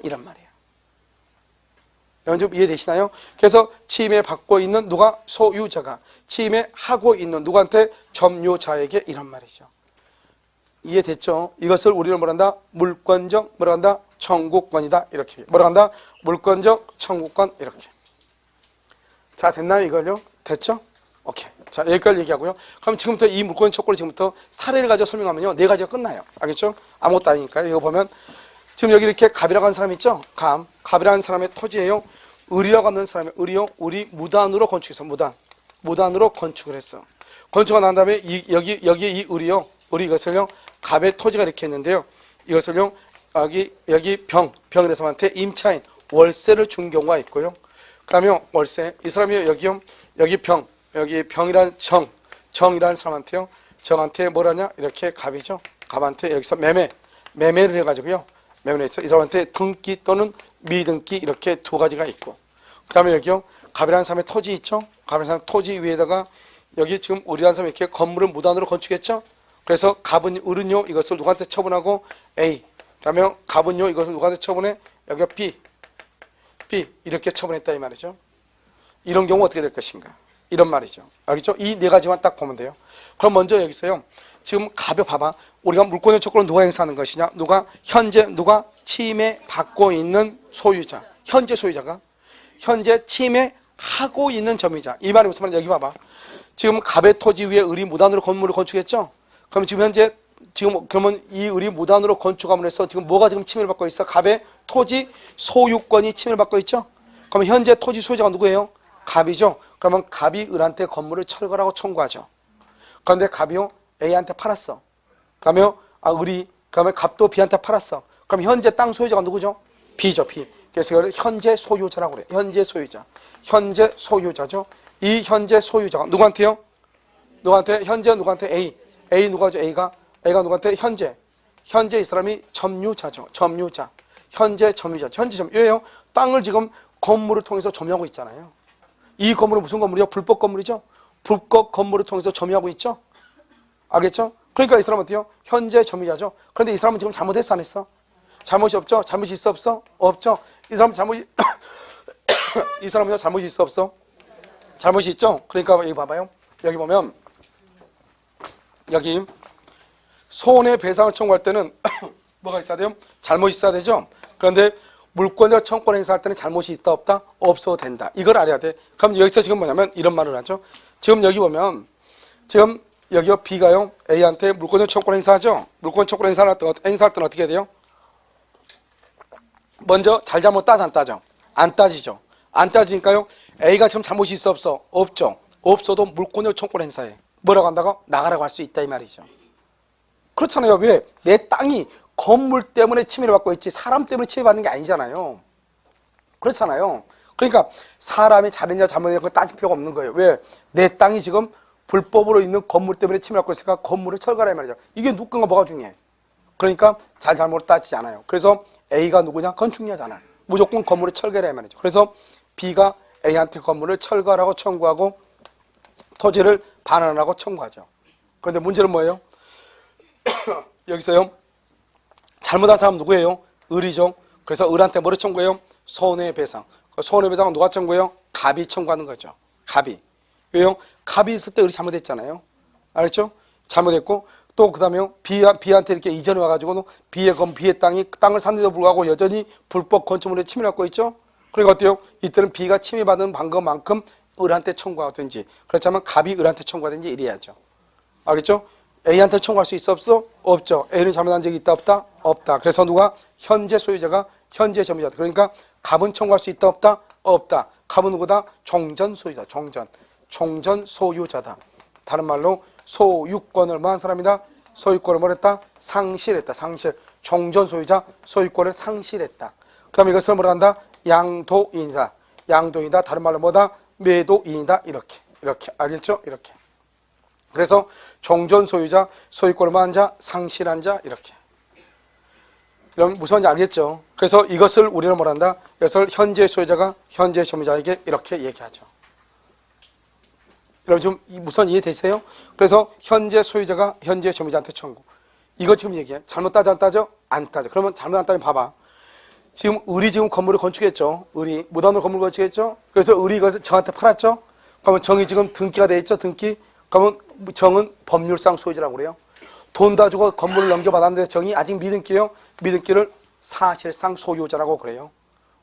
이런 말이에요. 여러분 좀 이해되시나요? 그래서 침해받고 있는 누가? 소유자가 침해하고 있는 누구한테? 점유자에게 이런 말이죠. 이해됐죠? 이것을 우리는 뭐란다? 물권적 뭐란다? 청구권이다. 이렇게 뭐란다? 물권적 청구권 이렇게. 자, 됐나요? 이걸요? 됐죠? 오케이. 자, 여기까지 얘기하고요. 그럼 지금부터 이 물권 청구권을 지금부터 사례를 가지고 설명하면요. 네 가지가 끝나요. 알겠죠? 아무것도 아니니까요. 이거 보면 지금 여기 이렇게 갑이라고 하는 사람 있죠? 갑이라는 사람의 토지예요. 을이라고 하는 사람의 을이 무단으로 건축해서 무단으로 건축을 했어. 건축가 난 다음에 여기에 이 을이 이것을요. 갑의 토지가 이렇게 했는데요. 이것을요. 여기 병이라는 사람한테 임차인 월세를 준 경우가 있고요. 그 다음에 월세 이 사람이 여기 병이란 정이라는 사람한테요. 정한테 뭐라냐? 이렇게 갑이죠. 갑한테 여기서 매매를 해가지고요. 매매를 해서 이 사람한테 등기 또는 미등기 이렇게 두 가지가 있고. 그 다음에 여기요. 갑이라는 사람의 토지 있죠. 갑이라는 사람 토지 위에다가 여기 지금 을이라는 사람이 이렇게 건물을 무단으로 건축했죠. 그래서 을은요. 이것을 누구한테 처분하고 A. 그 다음에 갑은요. 이것을 누구한테 처분해? 여기가 B 이렇게 처분했다 이 말이죠. 이런 경우 어떻게 될 것인가? 이런 말이죠. 알겠죠? 이 네 가지만 딱 보면 돼요. 그럼 먼저 여기서요. 지금 갑에 봐봐. 우리가 물권적 청구권을 누가 행사하는 것이냐? 누가 침해받고 있는 소유자. 현재 소유자가 현재 침해하고 있는 점유자. 이 말이 무슨 말이냐? 여기 봐봐. 지금 갑의 토지 위에 을이 무단으로 건물을 건축했죠? 그럼 지금 그러면 이 을이 무단으로 건축함으로 해서 지금 뭐가 지금 침해를 받고 있어? 갑의 토지 소유권이 침해를 받고 있죠? 그럼 현재 토지 소유자가 누구예요? 갑이죠. 그러면 갑이 을한테 건물을 철거라고 청구하죠. 그런데 갑이요 A한테 팔았어. 그러면 갑도 B한테 팔았어. 그럼 현재 땅 소유자가 누구죠? B죠. B. 그래서 이걸 현재 소유자라고 그래. 현재 소유자죠. 이 현재 소유자가 누구한테요? 누구한테 A 누가죠? A가 누구한테? 현재 이 사람이 점유자죠. 현재 점유자. 왜요? 땅을 지금 건물을 통해서 점유하고 있잖아요. 이 건물은 무슨 건물이요? 불법 건물이죠. 불법 건물을 통해서 점유하고 있죠. 알겠죠? 그러니까 이 사람은 어때요? 현재 점유자죠. 그런데 이 사람은 지금 잘못했어 안 했어? 잘못이 없죠? 잘못이 있어 없어? 없죠. 이 사람은 이 사람은요 잘못이 있어 없어? 잘못이 있죠. 그러니까 여기 봐봐요. 여기 보면 여기 손해배상을 청구할 때는 뭐가 있어야 돼요? 잘못이 있어야 되죠. 그런데 물권적 청구권 행사할 때는 잘못이 있다 없다? 없어도 된다. 이걸 알아야 돼. 그럼 여기서 지금 뭐냐면 이런 말을 하죠. 지금 여기 보면 지금 여기요 B가요 A한테 물권을 청구를 행사하죠. 물권 청구를 행사할 때는 어떻게 돼요? 먼저 잘잘못 따져 안 따져? 안 따지죠. 안 따지니까요 A가 지금 잘못이 있어 없어? 없죠. 없어도 물권을 청구를 행사해. 뭐라고 한다고? 나가라고 할 수 있다 이 말이죠. 그렇잖아요. 왜? 내 땅이 건물 때문에 침해를 받고 있지 사람 때문에 침해받는 게 아니잖아요. 그렇잖아요. 그러니까 사람이 잘했냐 잘못했냐 그거 따질 필요가 없는 거예요. 왜? 내 땅이 지금 불법으로 있는 건물 때문에 침해받고 있으니까 건물을 철거하라 이 말이죠. 이게 누군가 뭐가 중요해? 그러니까 잘못 따지지 않아요. 그래서 A가 누구냐? 건축료잖아. 무조건 건물을 철거해라 이 말이죠. 그래서 B가 A한테 건물을 철거하라고 청구하고 토지를 반환하라고 청구하죠. 그런데 문제는 뭐예요? 여기서요 잘못한 사람 누구예요? 을이죠. 그래서 을한테 뭐를 청구해요? 손해배상. 손해배상은 누가 청구해요? 갑이 청구하는 거죠. 갑이. 왜요? 갑이 있을 때 을이 잘못했잖아요. 알았죠? 잘못했고 또 그 다음에 B한테 이렇게 이전해 와가지고 B의 땅을 샀는데도 불구하고 여전히 불법 건축물에 침해받고 있죠. 그러니까 어때요? 이때는 B가 침해받은 방법만큼 을한테 청구하든지 그렇다면 갑이 을한테 청구하든지 이래야죠. 알겠죠? A한테 청구할 수 있어 없어? 없죠. A는 잘못한 적이 있다 없다? 없다. 그래서 누가? 현재 소유자가 현재 점유자다. 그러니까 갑은 청구할 수 있다 없다? 없다. 갑은 누구다? 종전 소유자. 종전 소유자다. 다른 말로 소유권을 뭐한 사람이다? 소유권을 뭐랬다? 상실했다. 상실. 종전 소유자 소유권을 상실했다. 그 다음에 이것을 뭐라 한다? 양도인이다. 양도인이다. 다른 말로 뭐다? 매도인이다. 이렇게 알겠죠? 이렇게. 그래서 종전 소유자 소유권을 뭐한 자? 상실한 자. 이렇게. 여러분 무서운지 알겠죠? 그래서 이것을 우리는 뭐라 한다? 이것을 현재 소유자가 현재 점유자에게 이렇게 얘기하죠. 여러분 좀 무슨 이해되세요? 그래서 현재 소유자가 현재 점유자한테 청구. 이거 지금 얘기해. 잘못 따져 안 따져? 안 따져. 그러면 잘못 안 따지면 봐봐. 지금 을이 지금 건물을 건축했죠. 을이 무단으로 건물을 건축했죠. 그래서 을이 이걸 정한테 팔았죠. 그러면 정이 지금 등기가 돼 있죠. 등기. 그러면 정은 법률상 소유자라고 그래요. 돈 다 주고 건물을 넘겨받았는데 정이 아직 미등기예요. 미등기를 사실상 소유자라고 그래요.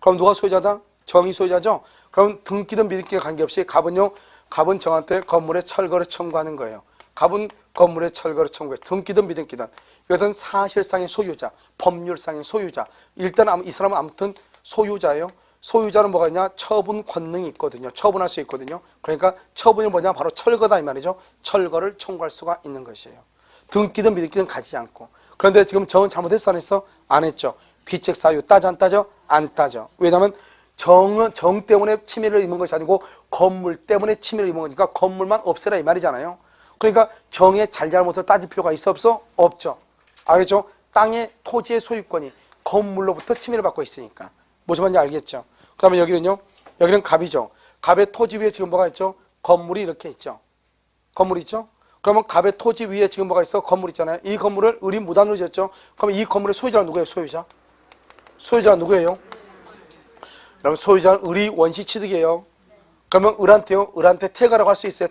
그럼 누가 소유자다? 정이 소유자죠. 그럼 등기든 미등기가 관계없이 갑은 정한테 건물의 철거를 청구하는 거예요. 갑은 건물의 철거를 청구해요. 등기든 미등기든. 이것은 사실상의 소유자, 법률상의 소유자. 일단 이 사람은 아무튼 소유자예요. 소유자는 뭐가 있냐? 처분 권능이 있거든요. 처분할 수 있거든요. 그러니까 처분이 뭐냐? 바로 철거다 이 말이죠. 철거를 청구할 수가 있는 것이에요. 등기든 미등기든 가지지 않고. 그런데 지금 정은 잘못했어 안 했어? 안 했죠. 귀책 사유 따져 안 따져? 안 따져. 왜냐하면 정 때문에 침해를 입은 것이 아니고 건물 때문에 침해를 입은 거니까 건물만 없애라 이 말이잖아요. 그러니까 정의 잘잘못을 따질 필요가 있어 없어? 없죠. 알겠죠? 땅의 토지의 소유권이 건물로부터 침해를 받고 있으니까. 무슨 말인지 알겠죠? 그 다음에 여기는요. 여기는 갑이죠. 갑의 토지 위에 지금 뭐가 있죠? 건물이 이렇게 있죠. 건물이 있죠? 그러면 갑의 토지 위에 지금 뭐가 있어? 건물 있잖아요. 이 건물을 을이 무단으로 지었죠. 그러면 이 건물의 소유자가 누구예요? 소유자? 소유자가 누구예요? 여러분 소유자는 을이 원시 취득이에요. 그러면 을한테 퇴거라고 할 수 있어요?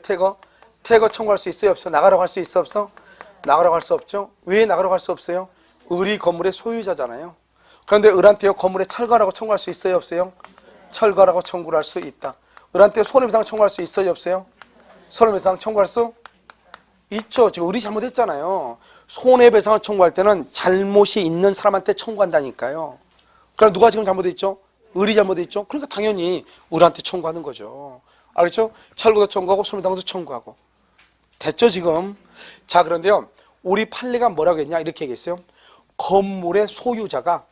퇴거 청구할 수 있어요? 없어? 나가라고 할 수 있어? 없어? 나가라고 할 수 없죠? 왜 나가라고 할 수 없어요? 을이 건물의 소유자잖아요. 그런데 을한테요 건물에 철거라고 청구할 수 있어요? 없어요? 철거라고 청구를 할 수 있다. 을한테 손해배상 청구할 수 있어요? 없어요? 손해배상 청구할 수 있죠. 지금 을이 잘못했잖아요. 손해배상을 청구할 때는 잘못이 있는 사람한테 청구한다니까요. 그럼 누가 지금 잘못했죠? 을이 잘못했죠? 그러니까 당연히 을한테 청구하는 거죠. 알겠죠? 철거도 청구하고 손해배상도 청구하고. 됐죠 지금? 자 그런데요. 우리 판례가 뭐라고 했냐? 이렇게 얘기했어요. 건물의 소유자가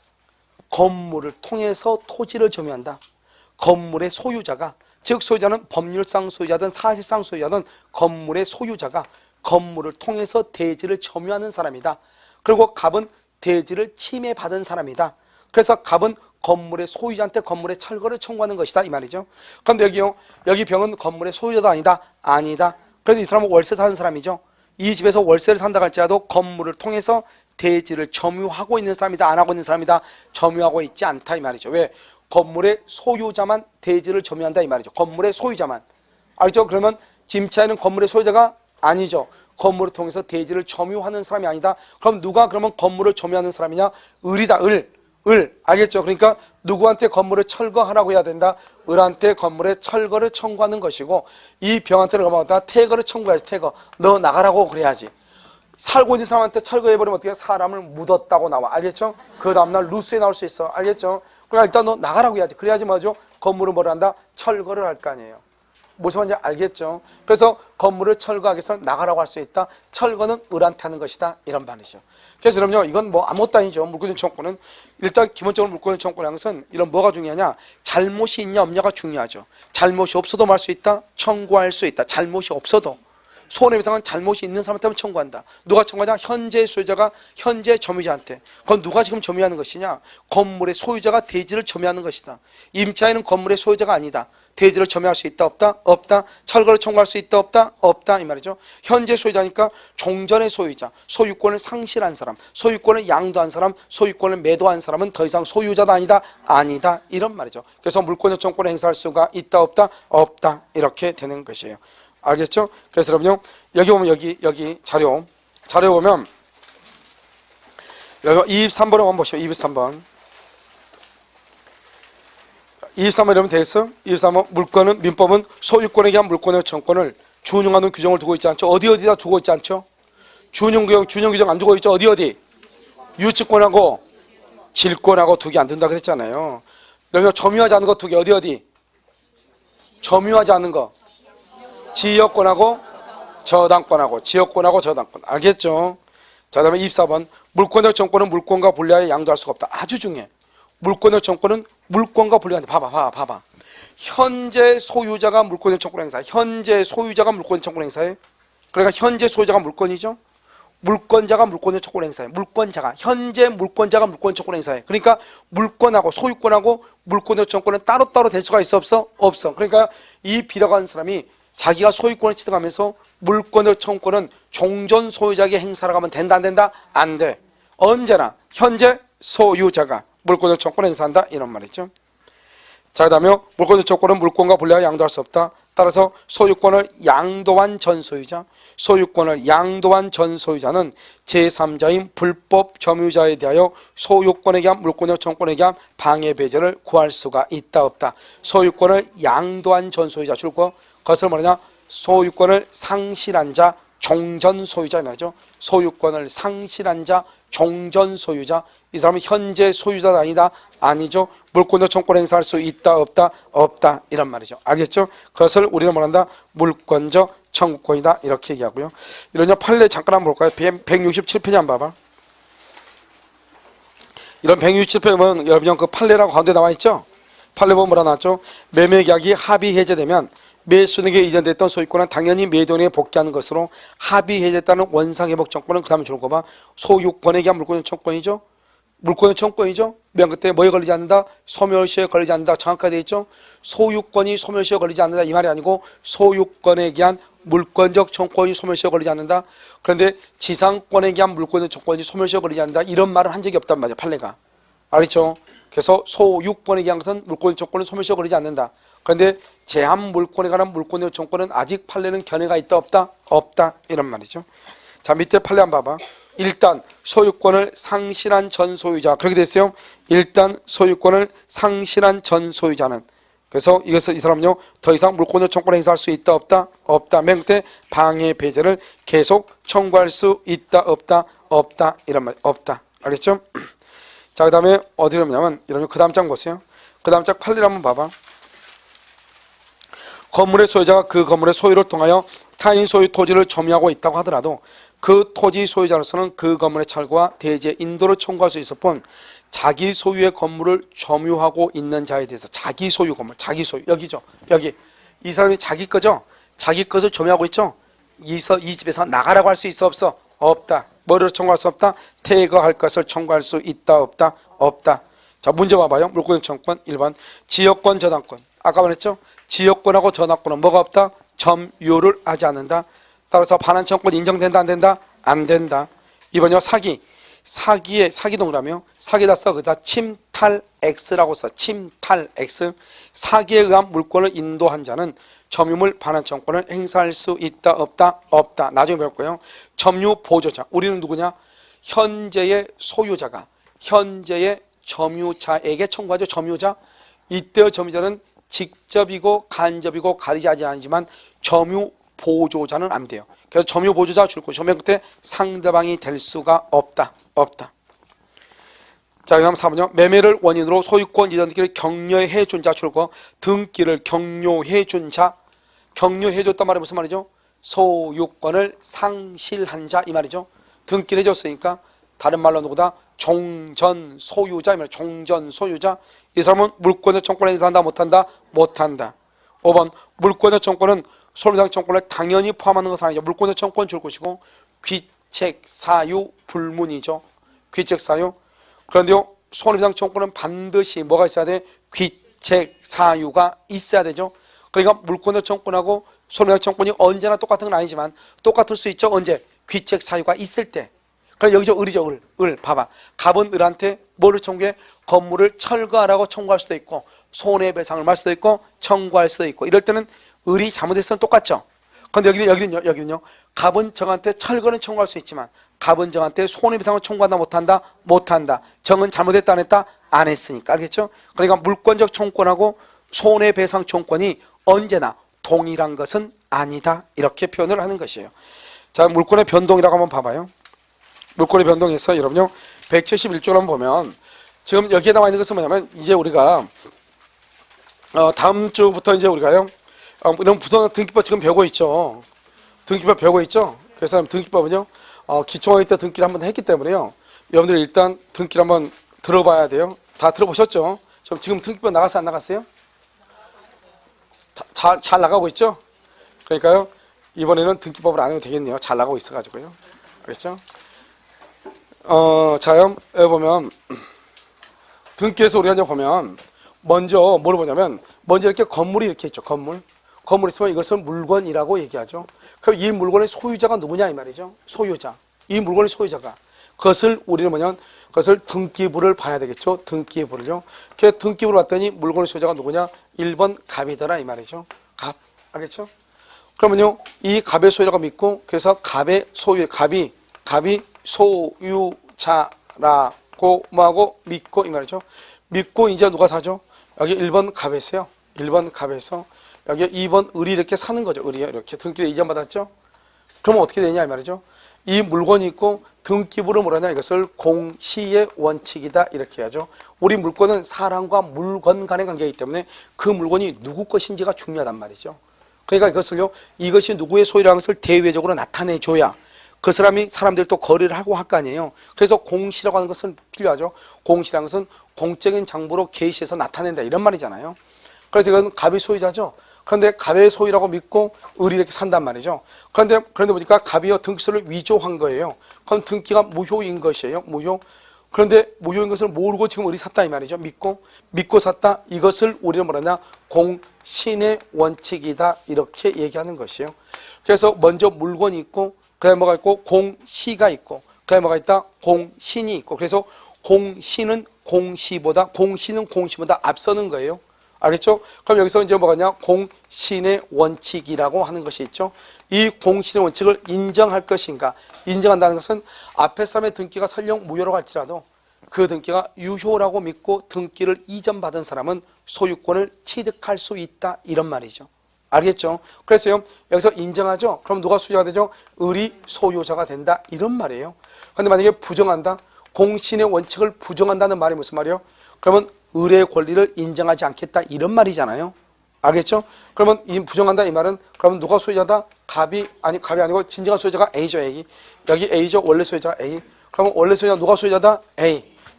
건물을 통해서 토지를 점유한다. 건물의 소유자가 즉 소유자는 법률상 소유자든 사실상 소유자든 건물의 소유자가 건물을 통해서 대지를 점유하는 사람이다. 그리고 갑은 대지를 침해받은 사람이다. 그래서 갑은 건물의 소유자한테 건물의 철거를 청구하는 것이다 이 말이죠. 그런데 여기요. 여기 병은 건물의 소유자도 아니다. 아니다. 그래서 이 사람은 월세 사는 사람이죠. 이 집에서 월세를 산다 할지라도 건물을 통해서 대지를 점유하고 있는 사람이다. 안 하고 있는 사람이다. 점유하고 있지 않다 이 말이죠. 왜? 건물의 소유자만 대지를 점유한다 이 말이죠. 건물의 소유자만. 알죠? 그러면 짐차에는 건물의 소유자가 아니죠. 건물을 통해서 대지를 점유하는 사람이 아니다. 그럼 누가 그러면 건물을 점유하는 사람이냐? 을이다. 을. 을. 알겠죠? 그러니까 누구한테 건물을 철거하라고 해야 된다? 을한테 건물의 철거를 청구하는 것이고, 이 병한테는 넘어갔다 퇴거를 청구해야지. 퇴거. 너 나가라고 그래야지. 살고 있는 사람한테 철거해버리면 어떻게 사람을 묻었다고 나와. 알겠죠? 그 다음날 뉴스에 나올 수 있어. 알겠죠? 그러니까 일단 너 나가라고 해야지. 그래야지 뭐죠? 건물은 뭘 한다? 철거를 할 거 아니에요. 무슨 말인지 알겠죠? 그래서 건물을 철거하기 위해서 나가라고 할 수 있다. 철거는 을한테 하는 것이다. 이런 말이죠. 그래서 여러분요, 이건 뭐 아무것도 아니죠. 물권적 청구는. 일단 기본적으로 물권적 청구라는 것은 이런 뭐가 중요하냐? 잘못이 있냐 없냐가 중요하죠. 잘못이 없어도 말 수 있다. 청구할 수 있다. 잘못이 없어도. 손해배상은 잘못이 있는 사람한테 청구한다. 누가 청구하냐? 현재 소유자가 현재 점유자한테. 그건 누가 지금 점유하는 것이냐? 건물의 소유자가 대지를 점유하는 것이다. 임차인은 건물의 소유자가 아니다. 대지를 점유할 수 있다 없다? 없다. 철거를 청구할 수 있다 없다? 없다 이 말이죠. 현재 소유자니까 종전의 소유자, 소유권을 상실한 사람, 소유권을 양도한 사람, 소유권을 매도한 사람은 더 이상 소유자도 아니다? 아니다 이런 말이죠. 그래서 물권적 청구권을 행사할 수가 있다 없다? 없다 이렇게 되는 것이에요. 알겠죠? 그래서 여러분요, 여기 보면 여기 자료 보면 여러분 23번을 한번 보시죠. 23번 여러분 되겠어? 23번 물권은 민법은 소유권에 대한 물권의 청구권을 준용하는 규정을 두고 있지 않죠? 어디다 두고 있지 않죠? 준용 규정 안 두고 있죠? 어디? 유치권하고 질권하고 두 개 안 둔다 그랬잖아요. 여러분 점유하지 않는 거 두 개 어디? 점유하지 않는 거 지역권하고 저당권하고 지역권하고 저당권. 알겠죠? 자, 그다음에 24번 물권적 청구권은 물권과 분리하여 양도할 수가 없다. 아주 중요해. 물권적 청구권은 물권과 분리하는데 봐봐. 현재 소유자가 물권적 청구권 행사해. 현재 소유자가 물권적 청구권 행사해. 그러니까 현재 소유자가 물권이죠. 물권자가 물권적 청구권 행사해. 현재 물권자가 물권적 청구권 행사해. 그러니까 물권하고 소유권하고 물권적 청구권은 따로따로 될 수가 있어 없어? 없어. 그러니까 이 B라고 하는 사람이 자기가 소유권을 취득하면서 물권적 청구권은 종전 소유자에게 행사를 하면 된다 안 된다? 안 돼. 언제나 현재 소유자가 물권적 청구권을 행사한다 이런 말이죠. 자, 그 다음에 물권적 청구권은 물권과 분리하여 양도할 수 없다. 따라서 소유권을 양도한 전 소유자는 제3자인 불법 점유자에 대하여 소유권에 대한 물권적 청구권에 대한 방해 배제를 구할 수가 있다 없다. 소유권을 양도한 전 소유자 줄거 그것을 뭐냐? 소유권을 상실한 자 종전 소유자 말이죠. 소유권을 상실한 자 종전 소유자. 이 사람은 현재 소유자가 아니다? 아니죠. 물권적 청구권 행사할 수 있다 없다? 없다 이런 말이죠. 알겠죠? 그것을 우리는 뭐란다? 물권적 청구권이다 이렇게 얘기하고요. 이런 판례 잠깐 한번 볼까요? 167페이지 한번 봐봐. 이런 167페이지 보면 여러분 그 판례라고 가운데 나와 있죠? 판례 보면 뭐라 나왔죠? 매매계약이 합의 해제되면 매수인에게 이전됐던 소유권은 당연히 매도인에게 복귀하는 것으로 합의 해제됐다는 원상회복 청구권은 그 다음에 주는 거 봐. 소유권에 대한 물권적 청구권이죠. 물권적 청구권이죠. 매매 그때 뭐에 걸리지 않는다? 소멸시효에 걸리지 않는다. 정확하게 되어 있죠. 소유권이 소멸시효에 걸리지 않는다 이 말이 아니고 소유권에 대한 물권적 청구권이 소멸시효에 걸리지 않는다. 그런데 지상권에 대한 물권적 청구권이 소멸시효에 걸리지 않는다 이런 말을 한 적이 없단 말이야 판례가. 알겠죠? 그래서 소유권에 대한 것은 물권적 청구권은 소멸시효에 걸리지 않는다. 그런데 제한 물권에 관한 물권적 청구권은 아직 판례는 견해가 있다 없다? 없다 이런 말이죠. 자, 밑에 판례 한번 봐봐. 일단 소유권을 상실한 전 소유자 그렇게 됐어요. 일단 소유권을 상실한 전 소유자는 그래서 이것을 이 사람은요 더 이상 물권적 청구권 행사할 수 있다 없다? 없다. 맨 끝에 방해 배제를 계속 청구할 수 있다 없다? 없다 이런 말 없다. 알겠죠? 자, 그 다음에 어디로 오냐면 이러면 그 다음 장 보세요. 그 다음 장 판례를 한번 봐봐. 건물의 소유자가 그 건물의 소유를 통하여 타인 소유 토지를 점유하고 있다고 하더라도 그 토지 소유자로서는 그 건물의 철거와 대지의 인도를 청구할 수 있을 뿐 자기 소유의 건물을 점유하고 있는 자에 대해서 자기 소유 건물, 자기 소유 여기죠. 여기 이 사람이 자기 거죠. 자기 것을 점유하고 있죠. 이 집에서 나가라고 할 수 있어 없어? 없다. 뭐를 청구할 수 없다? 퇴거할 것을 청구할 수 있다 없다? 없다. 자, 문제 봐봐요. 물권적 청구권 1번 지역권 저당권. 아까 말했죠. 지역권하고 저당권은 뭐가 없다? 점유를 하지 않는다. 따라서 반환 청구권 인정된다 안 된다? 안 된다. 2번요. 사기 동그라미요. 사기다 써. 그다 침탈 X라고 써. 침탈 X. 사기에 의한 물권을 인도한 자는 점유물 반환 청구권을 행사할 수 있다 없다? 없다. 나중에 배울 거예요. 점유 보조자. 우리는 누구냐? 현재의 소유자가 현재의 점유자에게 청구하죠. 점유자. 이때의 점유자는 직접이고 간접이고 가리지 않지만 점유 보조자는 안 돼요. 그래서 점유 보조자 줄거 점유 끝에 상대방이 될 수가 없다. 자, 그다음 4번요. 매매를 원인으로 소유권 이전 등기를 격려해 준 자 줄거 등기를 격려해 준 자. 격려해 줬단 말이 무슨 말이죠? 소유권을 상실한 자 이 말이죠. 등기를 해줬으니까 다른 말로 누구다? 종전 소유자 이 말이에요. 종전 소유자. 이 사람은 물권의 청권을 행사한다 못한다? 못한다. 5번 물권의 청권은 손해배상 청권을 당연히 포함하는 것은 아니죠. 물권의 청권 줄 것이고 귀책 사유 불문이죠. 귀책 사유. 그런데요 손해배상 청권은 반드시 뭐가 있어야 돼? 귀책 사유가 있어야 되죠. 그러니까 물권의 청권하고 손해배상 청권이 언제나 똑같은 건 아니지만 똑같을 수 있죠. 언제? 귀책 사유가 있을 때. 그럼 여기서 을이죠. 을. 봐봐. 갑은 을한테 뭐를 청구해? 건물을 철거하라고 청구할 수도 있고 손해배상을 말 수도 있고 청구할 수도 있고 이럴 때는 을이 잘못했으면 똑같죠. 그런데 여기는요. 갑은 정한테 철거는 청구할 수 있지만 갑은 정한테 손해배상을 청구한다 못한다? 못한다. 정은 잘못했다 안 했다? 안 했으니까. 알겠죠? 그러니까 물권적 청구권하고 손해배상 청구권이 언제나 동일한 것은 아니다. 이렇게 표현을 하는 것이에요. 자, 물권의 변동이라고 한번 봐봐요. 물권의 변동에서 여러분요 171조를 한번 보면 지금 여기에 나와 있는 것은 뭐냐면 이제 우리가 다음 주부터 이제 우리가요 이런 부동산 등기법 지금 배우고 있죠. 등기법 배우고 있죠. 그래서 등기법은요 기초학위 때 등기를 한번 했기 때문에요 여러분들이 일단 등기를 한번 들어봐야 돼요. 다 들어보셨죠? 지금 등기법 나갔어요 안 나갔어요? 잘 나가고 있죠? 그러니까요 이번에는 등기법을 안 해도 되겠네요. 잘 나가고 있어가지고요. 알겠죠? 자, 여기 보면 등기에서 우리가 이제 보면 먼저 뭘 보냐면 먼저 이렇게 건물이 이렇게 있죠. 건물 있으면 이것을 물건이라고 얘기하죠. 그럼 이 물건의 소유자가 누구냐 이 말이죠. 소유자. 이 물건의 소유자가 그것을 우리는 뭐냐면 그것을 등기부를 봐야 되겠죠. 등기부를요. 그 등기부를 봤더니 물건의 소유자가 누구냐? 1번 갑이더라 이 말이죠. 갑. 알겠죠? 그러면요 이 갑의 소유자가 믿고 그래서 갑의 소유 갑이 소유자라고 뭐하고 믿고 이 말이죠. 믿고 이제 누가 사죠? 여기 1번 갑에서요. 1번 갑에서 여기 2번 을이 이렇게 사는 거죠. 을이요. 이렇게 등기를 이전 받았죠. 그러면 어떻게 되냐 이 말이죠. 이 물건이 있고 등기부를 뭐라냐 이것을 공시의 원칙이다 이렇게 해야죠. 우리 물건은 사람과 물건 간의 관계이기 때문에 그 물건이 누구 것인지가 중요하단 말이죠. 그러니까 이것을요 이것이 누구의 소유라는 것을 대외적으로 나타내줘야 그 사람이 사람들 또 거래를 하고 할 거 아니에요. 그래서 공시라고 하는 것은 필요하죠. 공시라는 것은 공적인 장부로 게시해서 나타낸다 이런 말이잖아요. 그래서 이건 갑의 소유자죠. 그런데 갑의 소유라고 믿고 을이 이렇게 산단 말이죠. 그런데 보니까 갑이요 등기소를 위조한 거예요. 그럼 등기가 무효인 것이에요. 무효. 그런데 무효인 것을 모르고 지금 을이 샀다 이 말이죠. 믿고 샀다. 이것을 우리는 뭐라냐 공신의 원칙이다 이렇게 얘기하는 것이에요. 그래서 먼저 물건이 있고 그다음에 뭐가 있고 공시가 있고 그다음에 뭐가 있다 공신이 있고 그래서 공시는 공시보다 앞서는 거예요. 알겠죠? 그럼 여기서 이제 뭐가냐 공신의 원칙이라고 하는 것이 있죠. 이 공신의 원칙을 인정할 것인가 인정한다는 것은 앞에 사람의 등기가 설령 무효라고 할지라도 그 등기가 유효라고 믿고 등기를 이전받은 사람은 소유권을 취득할 수 있다 이런 말이죠. 알겠죠? 그래서요 여기서 인정하죠. 그럼 누가 소유자가 되죠? 을이 소유자가 된다 이런 말이에요. 그런데 만약에 부정한다 공신의 원칙을 부정한다는 말이 무슨 말이에요? 그러면 을의 권리를 인정하지 않겠다 이런 말이잖아요. 알겠죠? 그러면 이 부정한다 이 말은 그러면 누가 소유자다? 갑이 아니고 진정한 소유자가 A죠. A. 여기 A죠. 원래 소유자가 A. 그러면 원래 소유자 누가 소유자다?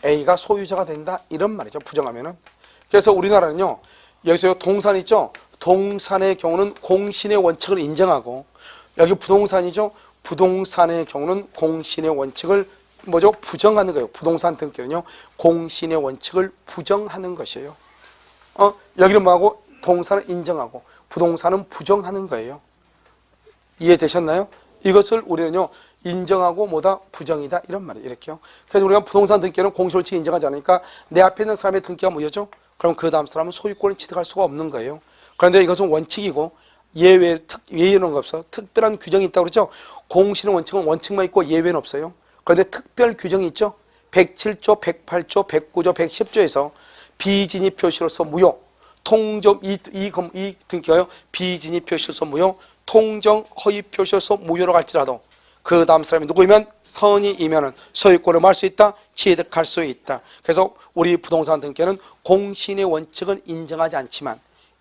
A가 소유자가 된다 이런 말이죠. 부정하면은. 그래서 우리나라는요 여기서 동산 있죠. 동산의 경우는 공신의 원칙을 인정하고 여기 부동산이죠. 부동산의 경우는 공신의 원칙을 뭐죠? 부정하는 거예요. 부동산 등기는요. 공신의 원칙을 부정하는 것이에요. 여기는 뭐하고? 동산을 인정하고 부동산은 부정하는 거예요. 이해되셨나요? 이것을 우리는요. 인정하고 뭐다? 부정이다. 이런 말이에요. 이렇게요. 그래서 우리가 부동산 등기는 공신 원칙을 인정하지 않으니까 내 앞에 있는 사람의 등기가 뭐였죠? 그럼 그 다음 사람은 소유권을 취득할 수가 없는 거예요. 그런데 이것은 원칙이고 예외는 없어. 특별한 규정이 있다고 그러죠. 공신의 원칙은 원칙만 있고 예외는 없어요. 그런데 특별 규정이 있죠. 107조, 108조, 109조, 110조에서 비진입 표시로서 무효, 통정 이 등기가요 비진입 표시로서 무효, 통정 허위 표시로서 무효로 갈지라도 그 다음 사람이 누구이면 선의이면은 소유권을 말 수 있다, 취득할 수 있다. 그래서 우리 부동산 등기는 공신의 원칙은 인정하지 않지만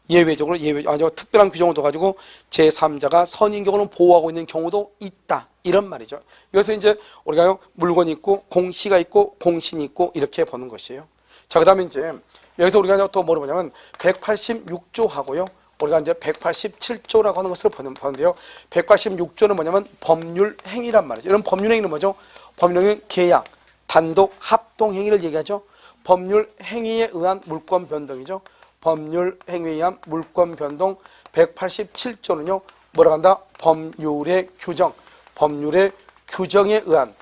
예외적으로 아주 특별한 규정을 둬가지고 제3자가 선인 경우는 보호하고 있는 경우도 있다, 이런 말이죠. 이것은 이제 우리가요 물건이 있고 공시가 있고 공신이 있고 이렇게 보는 것이에요. 자, 그다음에 이제 여기서 우리가 또 뭐를 보냐면 186조 하고요, 우리가 이제 187조라고 하는 것을 보는데요. 186조는 뭐냐면 법률 행위란 말이죠. 이런 법률 행위는 뭐죠? 법률 행위는 계약, 단독, 합동 행위를 얘기하죠. 법률 행위에 의한 물권 변동이죠. 법률 행위에 의한 물권 변동. 187조는요 뭐라고 한다? 법률의 규정, 법률의 규정에 의한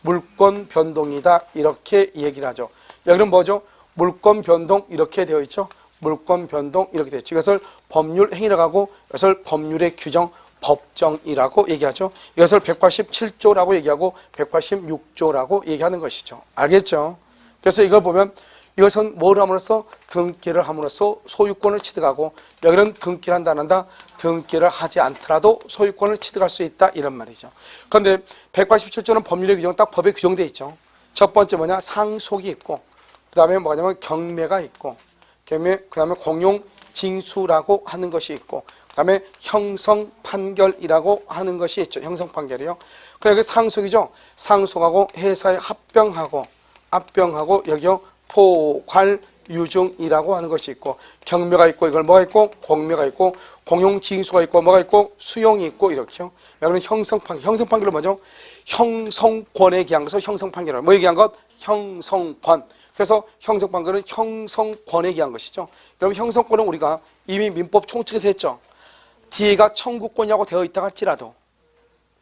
물권 변동이다, 이렇게 얘기를 하죠. 여기는 뭐죠? 물권 변동 이렇게 되어 있죠. 물권 변동 이렇게 되어 있죠. 이것을 법률 행위라고 하고 이것을 법률의 규정, 법정이라고 얘기하죠. 이것을 187조라고 얘기하고 186조라고 얘기하는 것이죠. 알겠죠? 그래서 이걸 보면 이것은 뭘 함으로써? 등기를 함으로써 소유권을 취득하고, 여기는 등기를 한다 안 한다? 등기를 하지 않더라도 소유권을 취득할 수 있다, 이런 말이죠. 그런데 187조는 법률의 규정, 딱 법에 규정되어 있죠. 첫 번째 뭐냐? 상속이 있고, 그 다음에 뭐냐면 경매가 있고, 그 다음에 공용 징수라고 하는 것이 있고, 그 다음에 형성 판결이라고 하는 것이 있죠. 형성 판결이요. 그래, 상속이죠. 상속하고 회사에 합병하고 여기요 포괄 유증이라고 하는 것이 있고, 경매가 있고, 이걸 뭐가 있고, 공매가 있고, 공용 징수가 있고, 뭐가 있고, 수용이 있고, 이렇게요. 여기는 형성 판결. 형성 판결은 뭐죠? 형성권에 기한 것을 형성 판결이라고. 뭐에 기한 것? 형성권. 그래서 형성 판결은 형성권에 기한 것이죠. 그럼 형성권은 우리가 이미 민법 총칙에서 했죠. 뒤에가 청구권이라고 되어 있다 할지라도,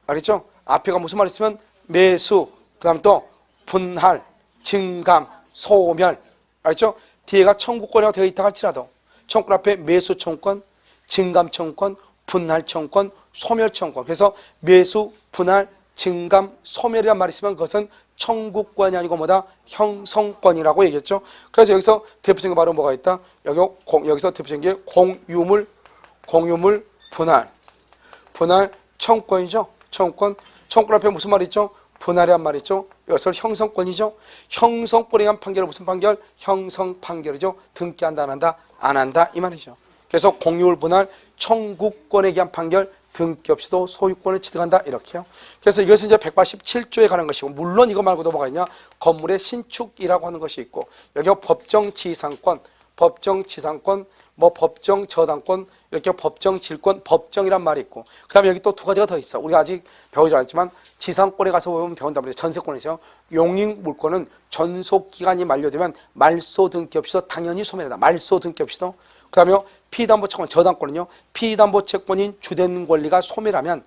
알겠죠? 앞에가 무슨 말 있으면 매수, 그 다음 또 분할, 증감, 소멸, 알겠죠? 뒤에가 청구권이라고 되어 있다 할지라도 청구권 앞에 매수 청구권, 증감 청구권, 분할 청구권, 소멸 청구권. 그래서 매수, 분할, 증감, 소멸이란 말이 있으면 그것은 청구권이 아니고 뭐다? 형성권이라고 얘기했죠. 그래서 여기서 대표적인 게 바로 뭐가 있다? 여기서 대표적인 게 공유물 분할 청구권이죠. 청구권 앞에 무슨 말이 있죠? 분할이란 말이 있죠. 이것을 형성권이죠. 형성권에 의한 판결은 무슨 판결? 형성 판결이죠. 등기한다 안 한다? 안 한다, 이 말이죠. 그래서 공유물 분할 청구권에 의한 판결, 등기 없이도 소유권을 취득한다, 이렇게요. 그래서 이것은 이제 187조에 관한 것이고, 물론 이거 말고도 뭐가 있냐? 건물의 신축이라고 하는 것이 있고, 여기 법정지상권, 뭐 법정저당권, 이렇게 법정질권, 법정이란 말이 있고, 그 다음에 여기 또 두 가지가 더 있어. 우리가 아직 배우지 않았지만 지상권에 가서 보면 배운단 말이에요. 전세권에서요. 용익물권은 전속기간이 만료되면 말소 등기 없이도 당연히 소멸한다. 말소 등기 없이도. 그 다음에 피담보채권, 저당권은요, 피담보채권인 주된 권리가 소멸하면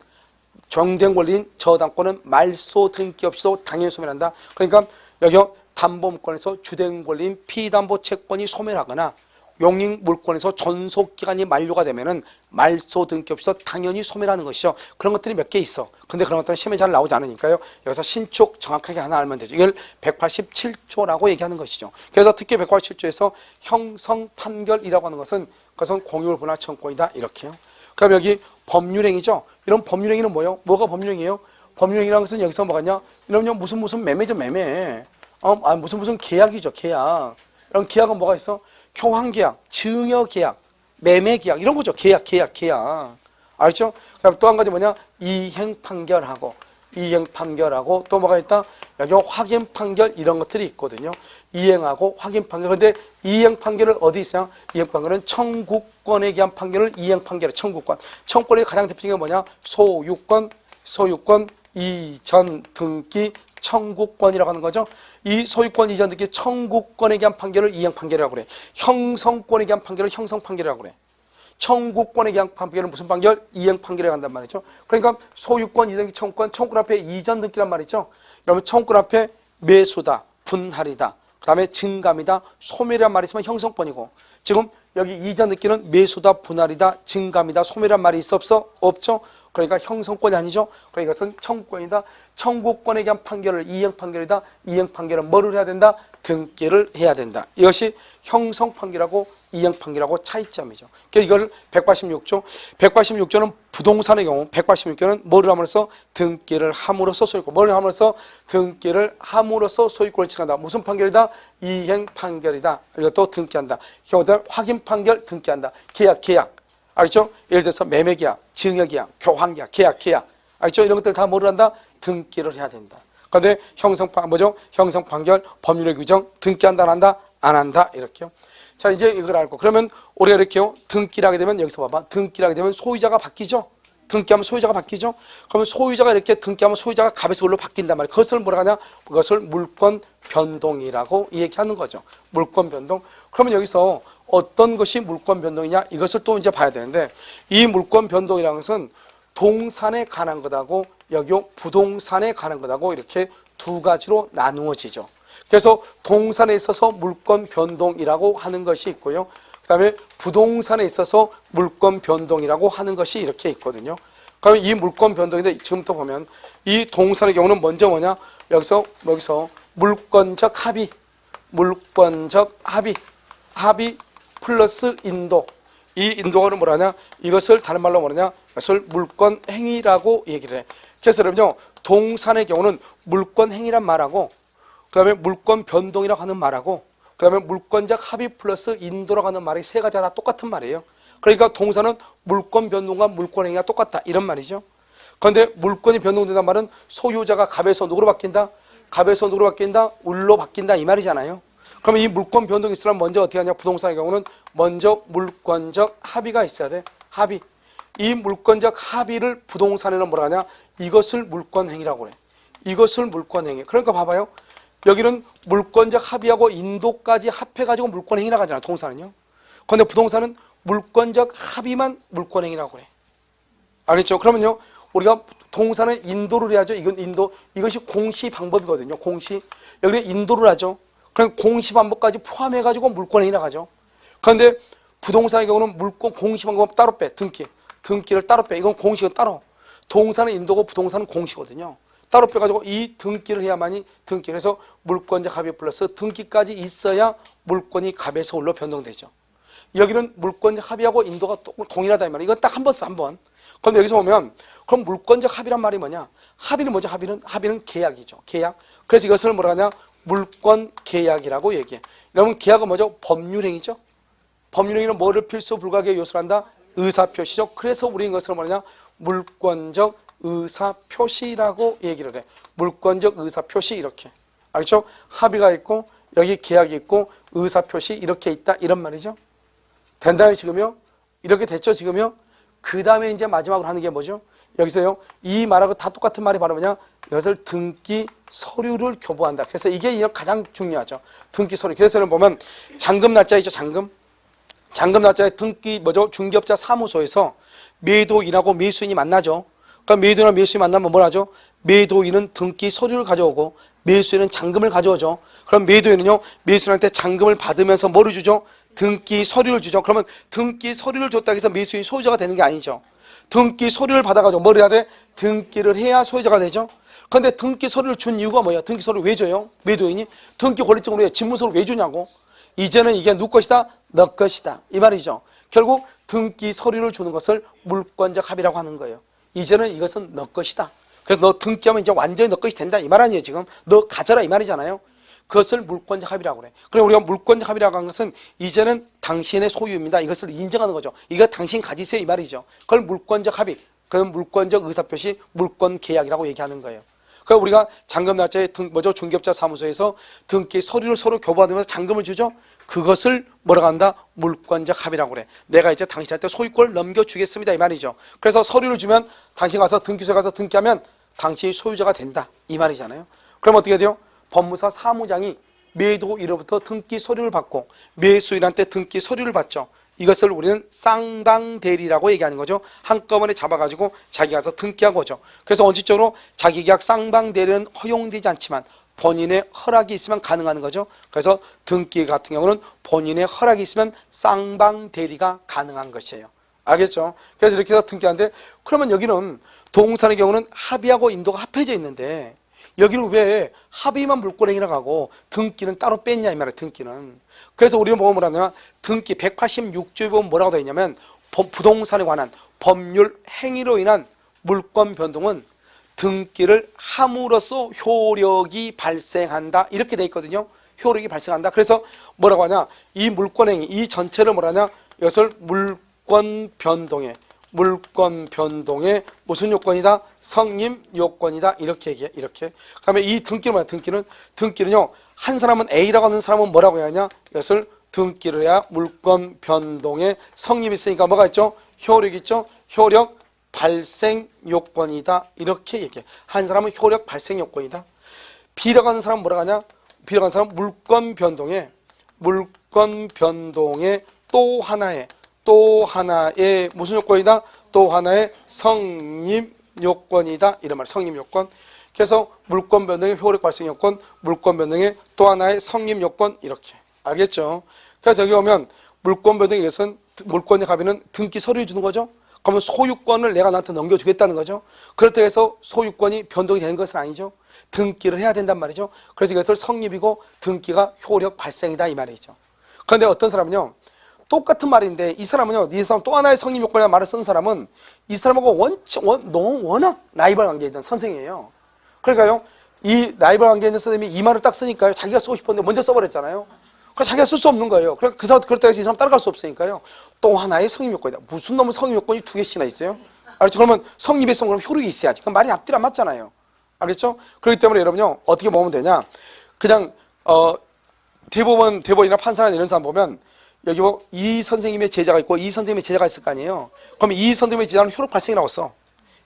정된 권리인 저당권은 말소 등기 없이도 당연히 소멸한다. 그러니까 여기 담보물권에서 주된 권리인 피담보채권이 소멸하거나 용익물권에서 전속기간이 만료가 되면은 말소 등기 없이도 당연히 소멸하는 것이죠. 그런 것들이 몇 개 있어. 그런데 그런 것들은 시험에 잘 나오지 않으니까요. 여기서 신축 정확하게 하나 알면 되죠. 이걸 187조라고 얘기하는 것이죠. 그래서 특히 187조에서 형성 판결이라고 하는 것은 그것은 공유물 분할 청구권이다, 이렇게요. 그럼 여기 법률행위죠. 이런 법률행위는 뭐예요? 뭐가 법률행위예요? 법률행위라는 것은 여기서 뭐가냐? 이러면 무슨 매매죠, 매매. 무슨 계약이죠, 계약. 이런 계약은 뭐가 있어? 교환계약, 증여계약, 매매계약, 이런 거죠. 계약. 알죠? 그럼 또 한 가지 뭐냐? 이행판결하고 또 뭐가 있다? 여기 확인판결, 이런 것들이 있거든요. 이행하고 확인판결. 근데 이행판결은 어디 있어요? 이행판결은 청구권에 기한 판결을 이행판결해. 청구권의 가장 대표적인 게 뭐냐? 소유권, 이전 등기, 청구권이라고 하는 거죠. 이 소유권 이전 등기 청구권에 기한 판결을 이행판결이라고 그래. 형성권에 기한 판결을 형성판결이라고 그래. 청구권에 기한 판결은 무슨 판결? 이행판결이라고 한단 말이죠. 그러니까 소유권 이전 등기 청구권 앞에 이전 등기란 말이죠. 그러면 청구권 앞에 매수다, 분할이다, 그 다음에 증감이다, 소멸이란 말이 있으면 형성권이고, 지금 여기 이전 등기는 매수다, 분할이다, 증감이다, 소멸이란 말이 있어 없어? 없죠. 그러니까 형성권이 아니죠. 그러니까 이것은 청구권이다. 청구권에 대한 판결을 이행 판결이다. 이행 판결은 뭐를 해야 된다? 등기를 해야 된다. 이것이 형성 판결하고 이행 판결하고 차이점이죠. 그래서 이걸 186조, 186조는 부동산의 경우 186조는 뭐를 함으로써 등기를 함으로써 소유권, 뭐를 함으로써 등기를 함으로써 소유권을 칭한다. 무슨 판결이다? 이행 판결이다. 그리고 또 등기한다. 경우들 확인 판결 등기한다. 계약. 알죠? 예를 들어서 매매계약, 증여계약, 교환계약, 계약. 알죠? 이런 것들 다 뭐를 한다? 등기를 해야 된다. 그런데 형성 판결, 법률의 규정, 등기한다, 안 한다? 안 한다. 이렇게요. 자, 이제 이걸 알고. 그러면 우리가 이렇게요. 등기를 하게 되면 여기서 봐봐. 등기를 하게 되면 소유자가 바뀌죠? 등기하면 소유자가 바뀌죠? 그러면 소유자가 이렇게 등기하면 소유자가 갑에서 을로 바뀐단 말이에요. 그것을 뭐라 하냐? 그것을 물권 변동이라고 얘기하는 거죠. 물권 변동. 그러면 여기서 어떤 것이 물권 변동이냐? 이것을 또 이제 봐야 되는데, 이 물권 변동이라는 것은 동산에 관한 것하고 여기 부동산에 관한 것하고 이렇게 두 가지로 나누어지죠. 그래서 동산에 있어서 물권 변동이라고 하는 것이 있고요. 그 다음에 부동산에 있어서 물권 변동이라고 하는 것이 이렇게 있거든요. 그러면 이 물권 변동인데 지금부터 보면 이 동산의 경우는 먼저 뭐냐? 여기서 물권적 합의 플러스 인도. 이 인도어는 뭐라냐? 이것을 다른 말로 뭐냐냐? 이것을 물권 행위라고 얘기를 해. 그래서 여러분요, 동산의 경우는 물권 행위란 말하고, 그 다음에 물권 변동이라고 하는 말하고, 그 다음에 물권적 합의 플러스 인도라고 하는 말이 세 가지가 다 똑같은 말이에요. 그러니까 동산은 물권 변동과 물권 행위가 똑같다 이런 말이죠. 그런데 물권이 변동된다는 말은 소유자가 갑에서 누구로 바뀐다? 갑에서 누구로 바뀐다? 을로 바뀐다 이 말이잖아요. 그러면 이 물권 변동이 있으려면 먼저 어떻게 하냐? 부동산의 경우는 먼저 물권적 합의가 있어야 돼. 합의. 이 물권적 합의를 부동산에는 뭐라 하냐? 이것을 물권행위라고 그래. 이것을 물권행위. 그러니까 봐봐요. 여기는 물권적 합의하고 인도까지 합해가지고 물권행위라고 하잖아. 동산은요. 그런데 부동산은 물권적 합의만 물권행위라고 그래. 알겠죠? 그러면요, 우리가 동산은 인도를 해야죠. 이건 인도. 이것이 공시 방법이거든요. 공시. 여기는 인도를 하죠. 그럼 공시 방법까지 포함해가지고 물권행위라고 하죠. 그런데 부동산의 경우는 물권 공시 방법 따로 빼. 등기를 따로 빼. 이건 공식은 따로. 동산은 인도고 부동산은 공시거든요. 따로 빼가지고 이 등기를 해야만이 등기. 그래서 물권적 합의 플러스 등기까지 있어야 물권이 갑에서 을로 변동되죠. 여기는 물권적 합의하고 인도가 동일하다 이 말이에요. 이건 딱 한 번 써, 한 번. 그런데 여기서 보면 그럼 물권적 합의란 말이 뭐냐? 합의는 뭐죠? 합의는 계약이죠. 계약. 그래서 이것을 뭐라 하냐? 물권 계약이라고 얘기해. 여러분 계약은 뭐죠? 법률행위죠. 법률행위는 뭐를 필수 불가하게 요소로 한다? 의사표시죠. 그래서 우리 이것을 뭐냐? 물권적 의사표시라고 얘기를 해. 물권적 의사표시 이렇게. 알죠? 합의가 있고 여기 계약이 있고 의사표시 이렇게 있다 이런 말이죠. 된다요 지금요? 이렇게 됐죠 지금요? 그 다음에 이제 마지막으로 하는 게 뭐죠? 여기서요 이 말하고 다 똑같은 말이 바로 뭐냐? 이것을 등기 서류를 교부한다. 그래서 이게 가장 중요하죠. 등기 서류. 그래서 여러분 보면 잔금 날짜 있죠. 잔금 날짜에 등기 뭐죠? 중개업자 사무소에서 매도인하고 매수인이 만나죠. 그러니까 매도인이나 매수인이 만나면 뭘 하죠? 매도인은 등기 서류를 가져오고 매수인은 잔금을 가져오죠. 그럼 매도인은요 매수인한테 잔금을 받으면서 뭐를 주죠? 등기 서류를 주죠. 그러면 등기 서류를 줬다고 해서 매수인이 소유자가 되는 게 아니죠. 등기 서류를 받아가지고 뭘 해야 돼? 등기를 해야 소유자가 되죠. 그런데 등기 서류를 준 이유가 뭐야? 등기 서류를 왜 줘요? 매도인이? 등기 권리증으로 해. 집무서를 왜 주냐고? 이제는 이게 누구 것이다? 너 것이다. 이 말이죠. 결국 등기 서류를 주는 것을 물권적 합의라고 하는 거예요. 이제는 이것은 너 것이다. 그래서 너 등기하면 이제 완전히 너 것이 된다. 이 말 아니에요 지금. 너 가져라 이 말이잖아요. 그것을 물권적 합의라고 그래. 그래 우리가 물권적 합의라고 하는 것은 이제는 당신의 소유입니다. 이것을 인정하는 거죠. 이거 당신 가지세요 이 말이죠. 그걸 물권적 합의, 그건 물권적 의사표시, 물권 계약이라고 얘기하는 거예요. 그러니까 우리가 잔금 날짜에 중개업자 사무소에서 등기 서류를 서로 교부하면서 잔금을 주죠. 그것을 뭐라고 한다? 물권적 합의라고 그래. 내가 이제 당신한테 소유권을 넘겨주겠습니다 이 말이죠. 그래서 서류를 주면 당신 가서 등기소에 가서 등기하면 당신이 소유자가 된다 이 말이잖아요. 그럼 어떻게 돼요? 법무사 사무장이 매도인으로부터 등기 서류를 받고 매수인한테 등기 서류를 받죠. 이것을 우리는 쌍방대리라고 얘기하는 거죠. 한꺼번에 잡아가지고 자기 가서 등기하고 오죠. 그래서 원칙적으로 자기계약 쌍방대리는 허용되지 않지만 본인의 허락이 있으면 가능한 거죠. 그래서 등기 같은 경우는 본인의 허락이 있으면 쌍방대리가 가능한 것이에요. 알겠죠? 그래서 이렇게 해서 등기하는데, 그러면 여기는 동산의 경우는 합의하고 인도가 합해져 있는데 여기는 왜 합의만 물권행위라고 하고 등기는 따로 뺐냐 이 말이에요. 등기는. 그래서 우리는 뭐가 하냐면 등기 186조에 보면 뭐라고 되어 있냐면 부동산에 관한 법률 행위로 인한 물권 변동은 등기를 함으로써 효력이 발생한다 이렇게 돼 있거든요. 효력이 발생한다. 그래서 뭐라고 하냐, 이 물권행위 이 전체를 뭐라 하냐, 이것을 물권 변동의 무슨 요건이다? 성립 요건이다. 이렇게 얘기해. 이렇게. 그다음에 이 등기는 뭐야? 등기는요. 한 사람은 A라고 하는 사람은 뭐라고 해야 하냐? 이것을 등기를 해야 물권 변동의 성립이 있으니까 뭐가 있죠? 효력 있죠? 효력 발생 요건이다. 이렇게 얘기해. 한 사람은 효력 발생 요건이다. B라고 하는 사람은 뭐라고 하냐? B라고 하는 사람은 물권 변동의 또 하나의 무슨 요건이다? 또 하나의 성립 요건이다. 이런 말, 성립 요건. 그래서 물권 변동의 효력 발생 요건, 물권 변동의 또 하나의 성립 요건 이렇게. 알겠죠? 그래서 여기 보면 물권 변동에 의해서는 물권의 합의는 등기 서류를 주는 거죠. 그러면 소유권을 내가 나한테 넘겨주겠다는 거죠. 그렇다고 해서 소유권이 변동이 되는 것은 아니죠. 등기를 해야 된단 말이죠. 그래서 이것을 성립이고 등기가 효력 발생이다 이 말이죠. 그런데 어떤 사람은요, 똑같은 말인데 이 사람 또 하나의 성립 요건이라는 말을 쓴 사람은 이 사람하고 워낙 라이벌 관계에 있는 선생이에요. 그러니까요, 이 라이벌 관계에 있는 선생님이 이 말을 딱 쓰니까요, 자기가 쓰고 싶었는데 먼저 써버렸잖아요. 그래서 자기가 쓸 수 없는 거예요. 그러니까 그렇다고 해서 이 사람 따라갈 수 없으니까요, 또 하나의 성립 요건이다. 무슨 놈의 성립 요건이 두 개씩이나 있어요? 알겠죠? 그러면 성립했으면 그럼 효력이 있어야지. 그럼 말이 앞뒤를 안 맞잖아요. 알겠죠? 그렇기 때문에 여러분요, 어떻게 보면 되냐, 그냥 대법원이나 판사나 이런 사람 보면 여기 뭐 이 선생님의 제자가 있고 이 선생님의 제자가 있을 거 아니에요. 그러면 이 선생님의 제자는 효력 발생이라고 써.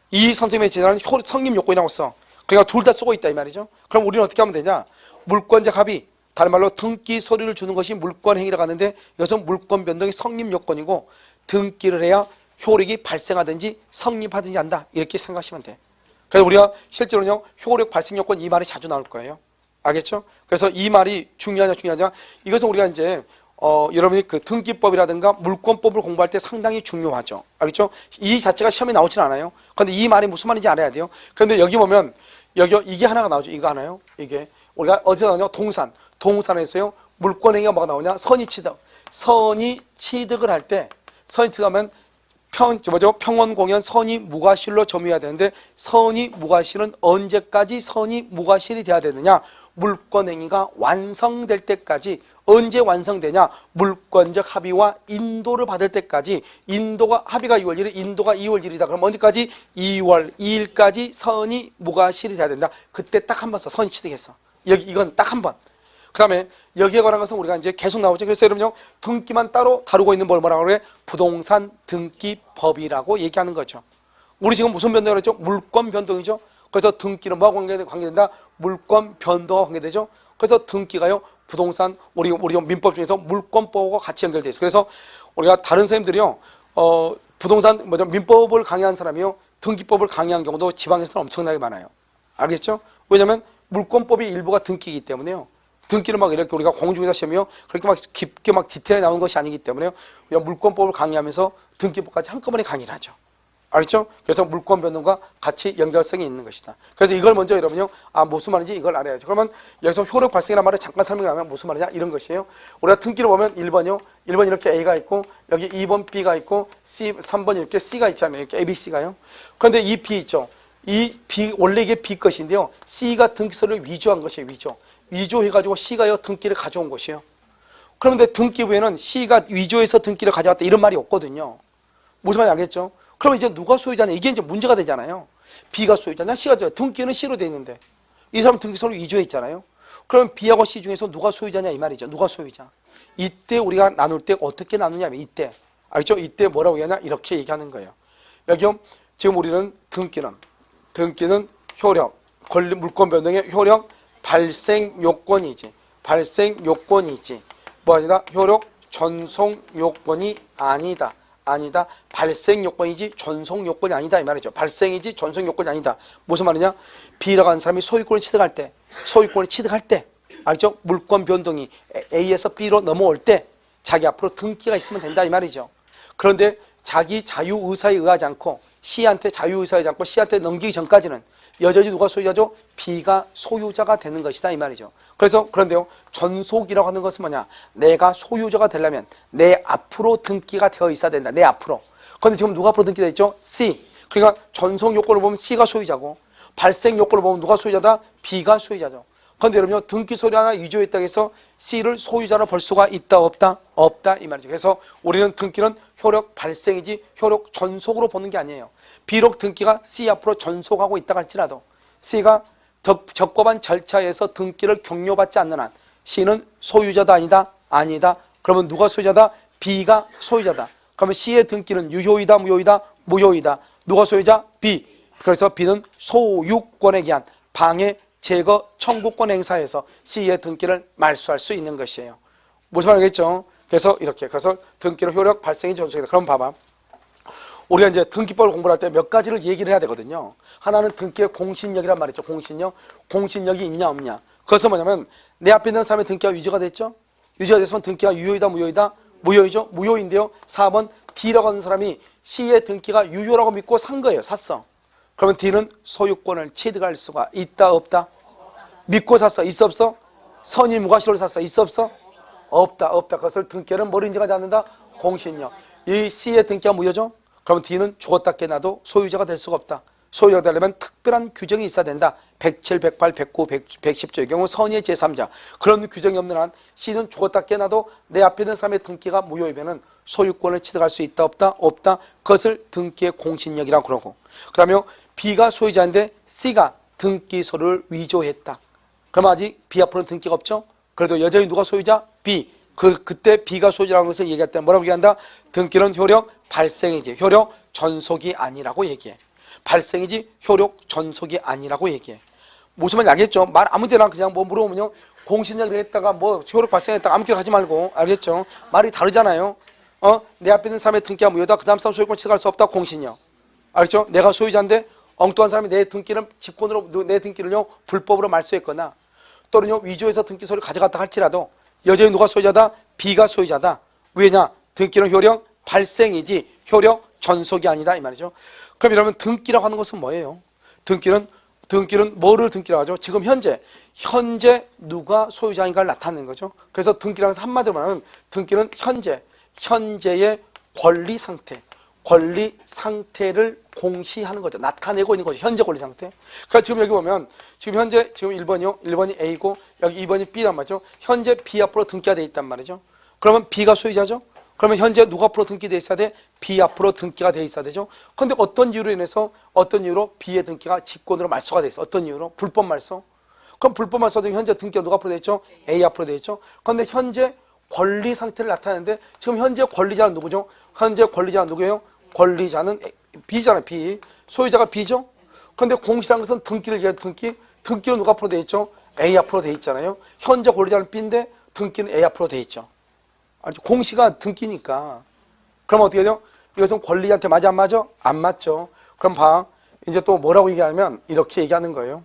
이 선생님의 제자는 성립 요건이라고 써. 그러니까 둘 다 쓰고 있다 이 말이죠. 그럼 우리는 어떻게 하면 되냐? 물권적 합의, 다른 말로 등기 서류를 주는 것이 물권 행위라고 하는데 이것은 물권 변동의 성립 요건이고 등기를 해야 효력이 발생하든지 성립하든지 한다. 이렇게 생각하시면 돼. 그래서 우리가 실제로는요, 효력 발생 요건 이 말이 자주 나올 거예요. 알겠죠? 그래서 이 말이 중요하냐? 이것은 우리가 이제 여러분이 그 등기법이라든가 물권법을 공부할 때 상당히 중요하죠. 알겠죠? 이 자체가 시험에 나오진 않아요. 그런데 이 말이 무슨 말인지 알아야 돼요. 그런데 여기 보면 이게 하나가 나오죠. 이거 하나요? 이게 우리가 어디서 나오냐? 동산에서요. 물권행위가 뭐가 나오냐? 선의 취득을 할 때 선의취득하면 평원공연 선의 무과실로 점유해야 되는데 선의 무과실은 언제까지 선의 무과실이 돼야 되느냐? 물권행위가 완성될 때까지. 언제 완성되냐? 물권적 합의와 인도를 받을 때까지. 합의가 2월 1일, 인도가 2월 1일이다. 그럼 언제까지? 2월 2일까지 선의 무과실이 돼야 된다. 그때 딱 한 번 써. 선의 취득했어. 이건 딱 한 번. 그 다음에 여기에 관한 것은 우리가 이제 계속 나오죠. 그래서 여러분요, 등기만 따로 다루고 있는 뭘 뭐라고 그래? 부동산 등기법이라고 얘기하는 거죠. 우리 지금 무슨 변동을 했죠? 물권 변동이죠. 그래서 등기는 뭐하고 관계된다? 물권 변동과 관계되죠. 그래서 등기가요, 부동산, 우리 민법 중에서 물권법과 같이 연결되어 있어요. 그래서 우리가 다른 선생님들이요, 부동산, 민법을 강의한 사람이요, 등기법을 강의한 경우도 지방에서는 엄청나게 많아요. 알겠죠? 왜냐면 물권법이 일부가 등기이기 때문에요. 등기는 막 이렇게 우리가 공중에서 시험이요, 그렇게 막 깊게 막 디테일하게 나오는 것이 아니기 때문에요. 그냥 물권법을 강의하면서 등기법까지 한꺼번에 강의를 하죠. 알겠죠? 그래서 물권 변동과 같이 연결성이 있는 것이다. 그래서 이걸 먼저 여러분요, 무슨 말인지 이걸 알아야죠. 그러면 여기서 효력 발생이라는 말을 잠깐 설명하면 무슨 말이냐? 이런 것이에요. 우리가 등기를 보면 1번이요. 1번 이렇게 A가 있고, 여기 2번 B가 있고, 3번 이렇게 C가 있잖아요. 이렇게 A, B, C가요. 그런데 이 B 있죠. 이 B, 원래 이게 B 것인데요. C가 등기 서류를 위조한 것이에요. 위조해가지고 C가요, 등기를 가져온 것이에요. 그런데 등기부에는 C가 위조해서 등기를 가져왔다 이런 말이 없거든요. 무슨 말인지 알겠죠? 그럼 이제 누가 소유자냐? 이게 이제 문제가 되잖아요. B가 소유자냐? C가 소유자냐? 등기는 C로 돼 있는데 이 사람 등기 서류 위조했잖아요. 그럼 B하고 C 중에서 누가 소유자냐 이 말이죠. 누가 소유자? 이때 우리가 나눌 때 어떻게 나누냐면 이때, 알겠죠? 이때 뭐라고 얘기하냐? 이렇게 얘기하는 거예요. 여기요, 지금 우리는 등기는 효력, 권리 물권 변동의 효력 발생 요건이지. 뭐 아니다? 효력 전송 요건이 아니다. 발생 요건이지 전송 요건이 아니다 이 말이죠. 발생이지 전송 요건이 아니다. 무슨 말이냐? B라고 하는 사람이 소유권을 취득할 때, 알죠? 물권 변동이 A에서 B로 넘어올 때 자기 앞으로 등기가 있으면 된다 이 말이죠. 그런데 자기 자유의사에 의하지 않고 C한테 자유의사에 의하지 않고 C한테 넘기기 전까지는 여전히 누가 소유자죠? B가 소유자가 되는 것이다 이 말이죠. 그래서 그런데요, 전속이라고 하는 것은 뭐냐? 내가 소유자가 되려면 내 앞으로 등기가 되어 있어야 된다. 내 앞으로. 그런데 지금 누가 앞으로 등기되어 있죠? C. 그러니까 전속 요건을 보면 C가 소유자고, 발생 요건을 보면 누가 소유자다? B가 소유자죠. 그런데 여러분요, 등기 서류 하나 위조했다고 해서 C를 소유자로 볼 수가 있다 없다? 없다 이 말이죠. 그래서 우리는 등기는 효력 발생이지 효력 전속으로 보는 게 아니에요. 비록 등기가 C 앞으로 전속하고 있다고 할지라도 C가 적법한 절차에서 등기를 격려받지 않는 한 C는 소유자다 아니다? 아니다. 그러면 누가 소유자다? B가 소유자다. 그러면 C의 등기는 유효이다 무효이다? 무효이다. 누가 소유자? B. 그래서 B는 소유권에 기한 방해 제거 청구권 행사에서 C의 등기를 말소할 수 있는 것이에요. 무슨 말이겠죠? 그래서 이렇게 그래서 등기는 효력 발생이 전속이다. 그럼 봐봐. 우리가 이제 등기법을 공부할 때 몇 가지를 얘기를 해야 되거든요. 하나는 등기의 공신력이란 말이죠. 공신력. 공신력이 있냐 없냐. 그것은 뭐냐면 내 앞에 있는 사람의 등기가 유죄가 됐죠. 유죄가 됐으면 등기가 유효이다 무효이다? 무효이죠. 무효인데요. 4번 D라고 하는 사람이 C의 등기가 유효라고 믿고 산 거예요. 샀어. 그러면 D는 소유권을 취득할 수가 있다 없다? 믿고 샀어. 있어 없어? 선의 무과실로 샀어. 있어 없어? 없다 없다. 그것을 등기는 뭘 인정하지 않는다? 공신력. 이 C의 등기가 무효죠. 그러면 D는 죽었다 깨나도 소유자가 될 수가 없다. 소유자가 되려면 특별한 규정이 있어야 된다. 107, 108, 109, 110조의 경우 선의의 제3자. 그런 규정이 없는 한 C는 죽었다 깨나도 내 앞에 있는 사람의 등기가 무효이면 소유권을 취득할 수 있다 없다? 없다. 그것을 등기의 공신력이라고 그러고, 그 다음에 B가 소유자인데 C가 등기소를 위조했다. 그럼 아직 B 앞으로는 등기가 없죠. 그래도 여전히 누가 소유자? B. 그때 B가 소유자라는 것을 얘기할 때 뭐라고 얘기한다? 등기는 효력 발생이지 효력 전속이 아니라고 얘기해. 발생이지 효력 전속이 아니라고 얘기해. 무슨 말인지 알겠죠? 말 아무 데나 그냥 뭐 물어보면요, 공신력을 했다가 뭐 효력 발생했다가 아무 데나 하지 말고, 알겠죠? 말이 다르잖아요. 내 앞에 있는 사람의 등기가 무효다. 그 다음 사람 소유권 취득할 수 없다. 공신력. 알겠죠? 내가 소유자인데 엉뚱한 사람이 내 등기를 직권으로 내 등기를요 불법으로 말소했거나 또는요 위조해서 등기소를 가져갔다 할지라도 여전히 누가 소유자다? B가 소유자다. 왜냐? 등기는 효력 발생이지 효력 전속이 아니다 이 말이죠. 그럼 이러면 등기라고 하는 것은 뭐예요? 등기는 뭐를 등기라고 하죠? 지금 현재 누가 소유자인가를 나타내는 거죠. 그래서 등기라는 한마디로 말하면 등기는 현재의 권리 상태를 공시하는 거죠. 나타내고 있는 거죠. 현재 권리 상태. 그러니까 지금 여기 보면 지금 1번이요. 1번이 A고 여기 2번이 B란 말이죠. 현재 B 앞으로 등기가 돼 있단 말이죠. 그러면 B가 소유자죠. 그러면 현재 누가 앞으로 등기돼 있어야 돼? B 앞으로 등기가 돼 있어야 되죠. 그런데 어떤 이유로 B의 등기가 직권으로 말소가 돼 있어. 어떤 이유로? 불법 말소. 그럼 불법 말소 중에 현재 등기가 누가 앞으로 돼 있죠? A 앞으로 돼 있죠. 그런데 현재 권리 상태를 나타내는데 지금 현재 권리자는 누구죠? 현재 권리자는 누구예요? 권리자는 B잖아요. B. 소유자가 B죠. 그런데 공시라는 것은 등기를 얘기해요. 등기는 누가 앞으로 돼 있죠? A 앞으로 돼 있잖아요. 현재 권리자는 B인데 등기는 A 앞으로 돼 있죠. 공시가 등기니까. 그럼 어떻게 돼요? 이것은 권리자한테 맞아 안 맞아? 안 맞죠. 그럼 봐. 이제 또 뭐라고 얘기하면 이렇게 얘기하는 거예요.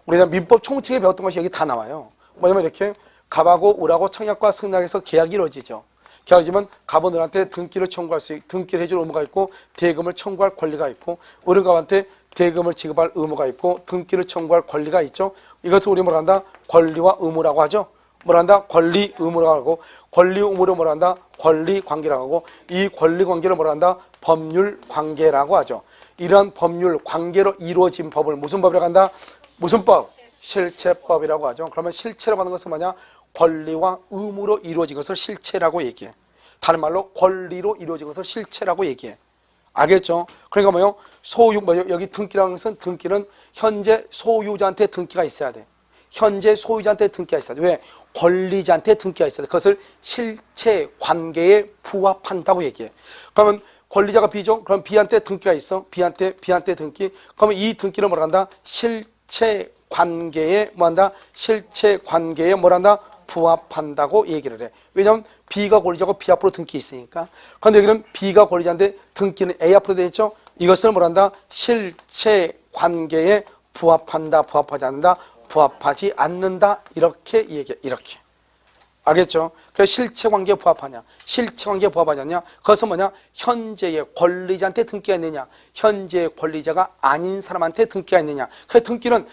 우리가 민법 총칙에 배웠던 것이 여기 다 나와요. 뭐냐면 이렇게 갑하고 을하고 청약과 승낙에서 계약이 이루어지죠. 계약이면 갑은 을한테 등기를 해줄 의무가 있고 대금을 청구할 권리가 있고, 을은 갑한테 대금을 지급할 의무가 있고 등기를 청구할 권리가 있죠. 이것을 우리 뭐라 한다? 권리와 의무라고 하죠. 뭐라 한다? 권리 의무라고 하고, 권리 의무를 뭐라 한다? 권리 관계라고 하고, 이 권리 관계를 뭐라 한다? 법률 관계라고 하죠. 이러한 법률 관계로 이루어진 법을 무슨 법이라고 한다? 무슨 법? 실체법이라고 하죠. 그러면 실체라고 하는 것은 뭐냐? 권리와 의무로 이루어진 것을 실체라고 얘기해. 다른 말로 권리로 이루어진 것을 실체라고 얘기해. 알겠죠? 그러니까 여기 등기라는 것은 등기는 현재 소유자한테 등기가 있어야 돼. 현재 소유자한테 등기가 있어야 돼. 왜? 권리자한테 등기가 있어야 돼. 그것을 실체 관계에 부합한다고 얘기해. 그러면 권리자가 B죠? 그럼 B한테 등기가 있어. B한테 등기. 그러면 이 등기를 뭐라 한다? 실체 관계에 뭐한다? 실체 관계에 뭐란다? 부합한다고 얘기를 해. 왜냐하면 B가 권리자고 B 앞으로 등기 있으니까. 그런데 여기는 B가 권리자인데 등기는 A 앞으로 되어 있죠. 이것을 뭐란다? 실체 관계에 부합한다, 부합하지 않는다, 부합하지 않는다. 이렇게 얘기해. 이렇게. 알겠죠? 그 실체관계에 부합하냐, 실체관계에 부합하지 않냐? 그것은 뭐냐? 현재의 권리자한테 등기가 있느냐, 현재의 권리자가 아닌 사람한테 등기가 있느냐. 그 등기는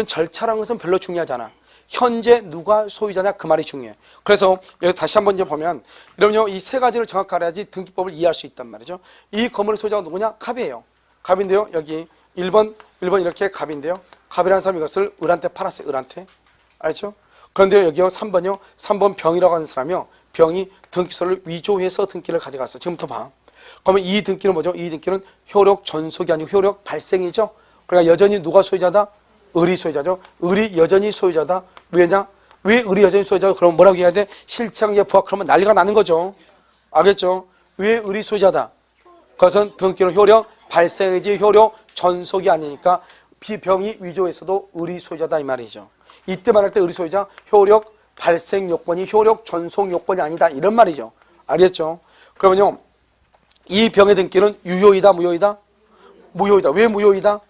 절차라는 것은 별로 중요하잖아. 현재 누가 소유자냐 그 말이 중요해. 그래서 여기 다시 한번 이제 보면 여러분요, 이 세 가지를 정확히 알아야지 등기법을 이해할 수 있단 말이죠. 이 건물의 소유자가 누구냐? 갑이에요. 갑인데요, 여기 1번 이렇게 갑인데요, 갑이라는 사람이 이것을 을한테 팔았어요. 을한테. 알죠? 그런데 여기요 3번이요. 3번 병이라고 하는 사람이요. 병이 등기소를 위조해서 등기를 가져갔어. 지금부터 봐. 그러면 이 등기는 뭐죠? 이 등기는 효력 전속이 아니고 효력 발생이죠. 그러니까 여전히 누가 소유자다? 을이 소유자죠. 을이 여전히 소유자다. 왜냐? 왜 을이 여전히 소유자죠? 그럼 뭐라고 해야 돼? 실체관계에 부합. 그러면 난리가 나는 거죠. 알겠죠? 왜 을이 소유자다? 그것은 등기는 효력 발생이지 효력 전속이 아니니까 병이 위조해서도 을이 소유자다 이 말이죠. 이때 말할 때 을이 소유자, 효력 발생 요건이 효력 전속 요건이 아니다 이런 말이죠. 알겠죠? 그러면요, 이 병의 등기는 유효이다 무효이다? 무효이다. 왜 무효이다?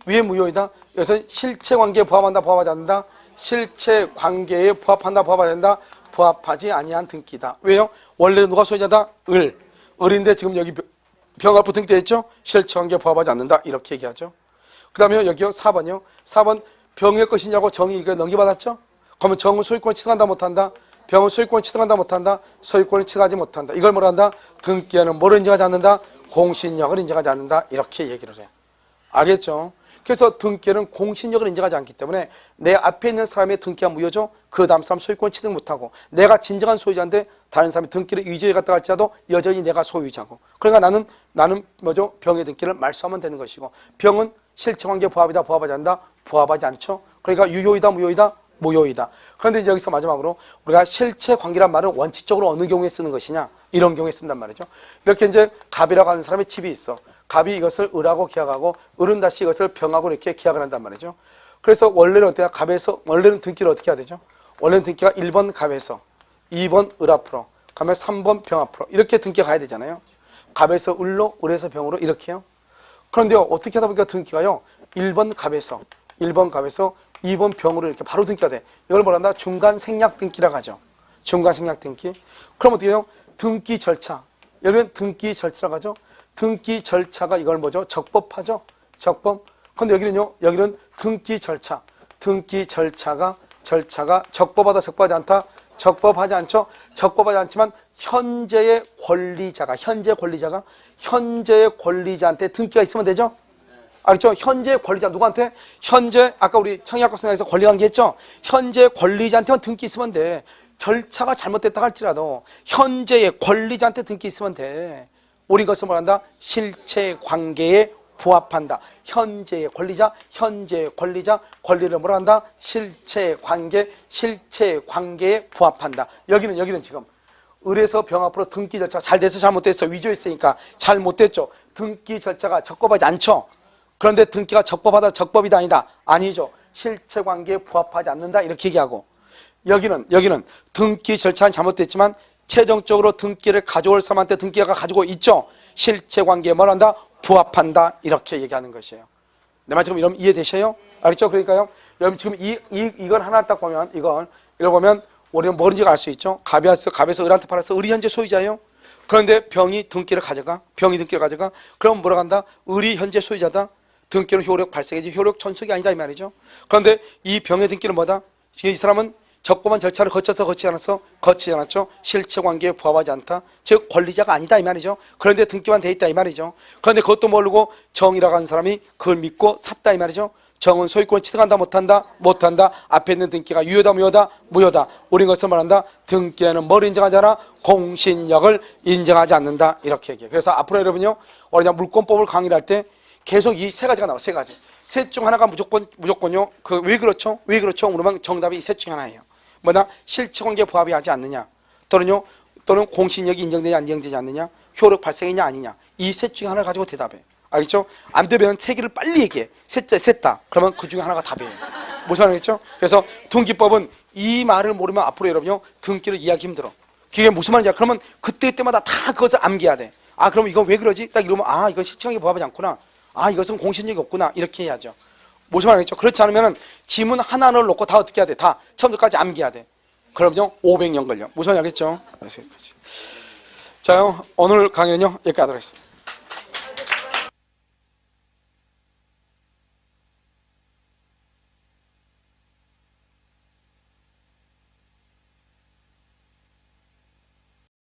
왜 무효이다? 이것은 실체관계에 부합한다 부합하지 않는다? 실체관계에 부합한다 부합하지 않는다? 부합하지 아니한 등기다. 왜요? 원래는 누가 소유자다? 을인데 지금 여기 병 앞으로 등기되어 있죠? 실체관계에 부합하지 않는다 이렇게 얘기하죠. 그 다음에 여기요 4번이요. 4번 병의 것이냐고 정이 이거 넘겨받았죠? 그러면 정은 소유권을 취득한다 못한다? 병은 소유권을 취득한다 못한다? 소유권을 취득하지 못한다. 이걸 뭐라 한다? 등기에는 뭐를 인정하지 않는다? 공신력을 인정하지 않는다. 이렇게 얘기를 해. 알겠죠? 그래서 등기에는 공신력을 인정하지 않기 때문에 내 앞에 있는 사람의 등기가 무효죠? 그 다음 사람 소유권을 취득 못하고 내가 진정한 소유자인데 다른 사람이 등기를 위조해 갔다 할지라도 여전히 내가 소유자고, 그러니까 나는 뭐죠? 병의 등기를 말소하면 되는 것이고, 병은 실체관계 부합이다 부합하지 않는다? 부합하지 않죠? 그러니까 유효이다 무효이다? 무효이다. 그런데 이제 여기서 마지막으로 우리가 실체관계란 말은 원칙적으로 어느 경우에 쓰는 것이냐, 이런 경우에 쓴단 말이죠. 이렇게 이제 갑이라고 하는 사람의 집이 있어. 갑이 이것을 을하고 계약하고 을은 다시 이것을 병하고 이렇게 계약을 한단 말이죠. 그래서 원래는 어때요? 갑에서 원래는 등기를 어떻게 해야 되죠? 원래는 등기가 1번 갑에서 2번 을 앞으로 가면 3번 병 앞으로 이렇게 등기가 가야 되잖아요. 갑에서 을로, 을에서 병으로 이렇게요. 그런데요, 어떻게 하다 보니까 등기가요 1번 갑에서 2번 병으로 이렇게 바로 등기가 돼. 이걸 뭐라 한다? 중간 생략 등기라고 하죠. 중간 생략 등기. 그럼 어떻게 해요? 등기 절차. 여기는 등기 절차라고 하죠. 등기 절차가 이걸 뭐죠? 적법하죠? 적법. 근데 여기는 등기 절차. 등기 절차가 적법하다, 적법하지 않다? 적법하지 않죠? 적법하지 않지만 현재의 권리자가 현재의 권리자한테 등기가 있으면 되죠? 알죠? 현재 권리자 누구한테? 현재 아까 우리 청약학생에서 권리관계 했죠? 현재 권리자한테만 등기 있으면 돼. 절차가 잘못됐다 할지라도 현재의 권리자한테 등기 있으면 돼. 우리 것을 뭐란다? 실체관계에 부합한다. 현재의 권리자, 권리를 뭐라 한다? 실체관계에 부합한다. 여기는 지금 을에서 병 앞으로 등기 절차가 잘 돼서 잘못됐어. 위조했으니까 잘못됐죠. 등기 절차가 적법하지 않죠. 그런데 등기가 적법하다, 적법이다 아니다? 아니죠. 실체관계에 부합하지 않는다 이렇게 얘기하고, 여기는 등기 절차는 잘못됐지만 최종적으로 등기를 가져올 사람한테 등기가 가지고 있죠. 실체관계에 뭘 한다? 부합한다 이렇게 얘기하는 것이에요. 내 말 지금 이러면 이해되셔요? 알겠죠? 그러니까요, 여러분 지금 이걸 하나 딱 보면 이걸 보면 우리는 뭐인지 알 수 있죠. 갑에서 을한테 팔아서 을이 현재 소유자예요. 그런데 병이 등기를 가져가. 그럼 뭐라고 한다? 을이 현재 소유자다. 등기는 효력 발생이지 효력 전속이 아니다 이 말이죠. 그런데 이 병의 등기는 뭐다? 이 사람은 적법한 절차를 거치지 않았죠. 실체관계에 부합하지 않다. 즉 권리자가 아니다 이 말이죠. 그런데 등기만 돼 있다 이 말이죠. 그런데 그것도 모르고 정이라고 하는 사람이 그걸 믿고 샀다 이 말이죠. 정은 소유권을 취득한다 못한다. 앞에 있는 등기가 유효다 무효다. 우린 것을 말한다. 등기에는 뭘 인정하지 않아? 공신력을 인정하지 않는다 이렇게 얘기해요. 그래서 앞으로 여러분요, 우리가 물권법을 강의를 할 때 계속 이 세 가지가 나와. 세 가지. 셋 중 하나가 무조건요. 왜 그렇죠? 물으면 정답이 이 셋 중 하나예요. 뭐냐? 실체관계 부합이 하지 않느냐, 또는 공신력이 인정되냐 안 인정되지 않느냐, 효력 발생이냐 아니냐, 이 셋 중에 하나를 가지고 대답해. 알겠죠? 안 되면 세 개를 빨리 얘기해. 셋 다. 그러면 그 중에 하나가 답이에요. 무슨 말이겠죠? 그래서 등기법은 이 말을 모르면 앞으로 여러분요 등기를 이해하기 힘들어. 그게 무슨 말인지 그러면 그때마다 다 그것을 암기해야 돼. 아 그러면 이건 왜 그러지? 딱 이러면 아 이건 실체관계 부합하지 않구나. 아 이것은 공신력이 없구나. 이렇게 해야죠. 무슨 말이겠죠? 그렇지 않으면 지문 하나를 놓고 다 어떻게 해야 돼? 다 처음부터까지 암기해야 돼. 그럼요 500년 걸려. 무슨 알겠죠? 그래서 여기까지. 자, 오늘 강의는요 여기까지 하도록 하겠습니다.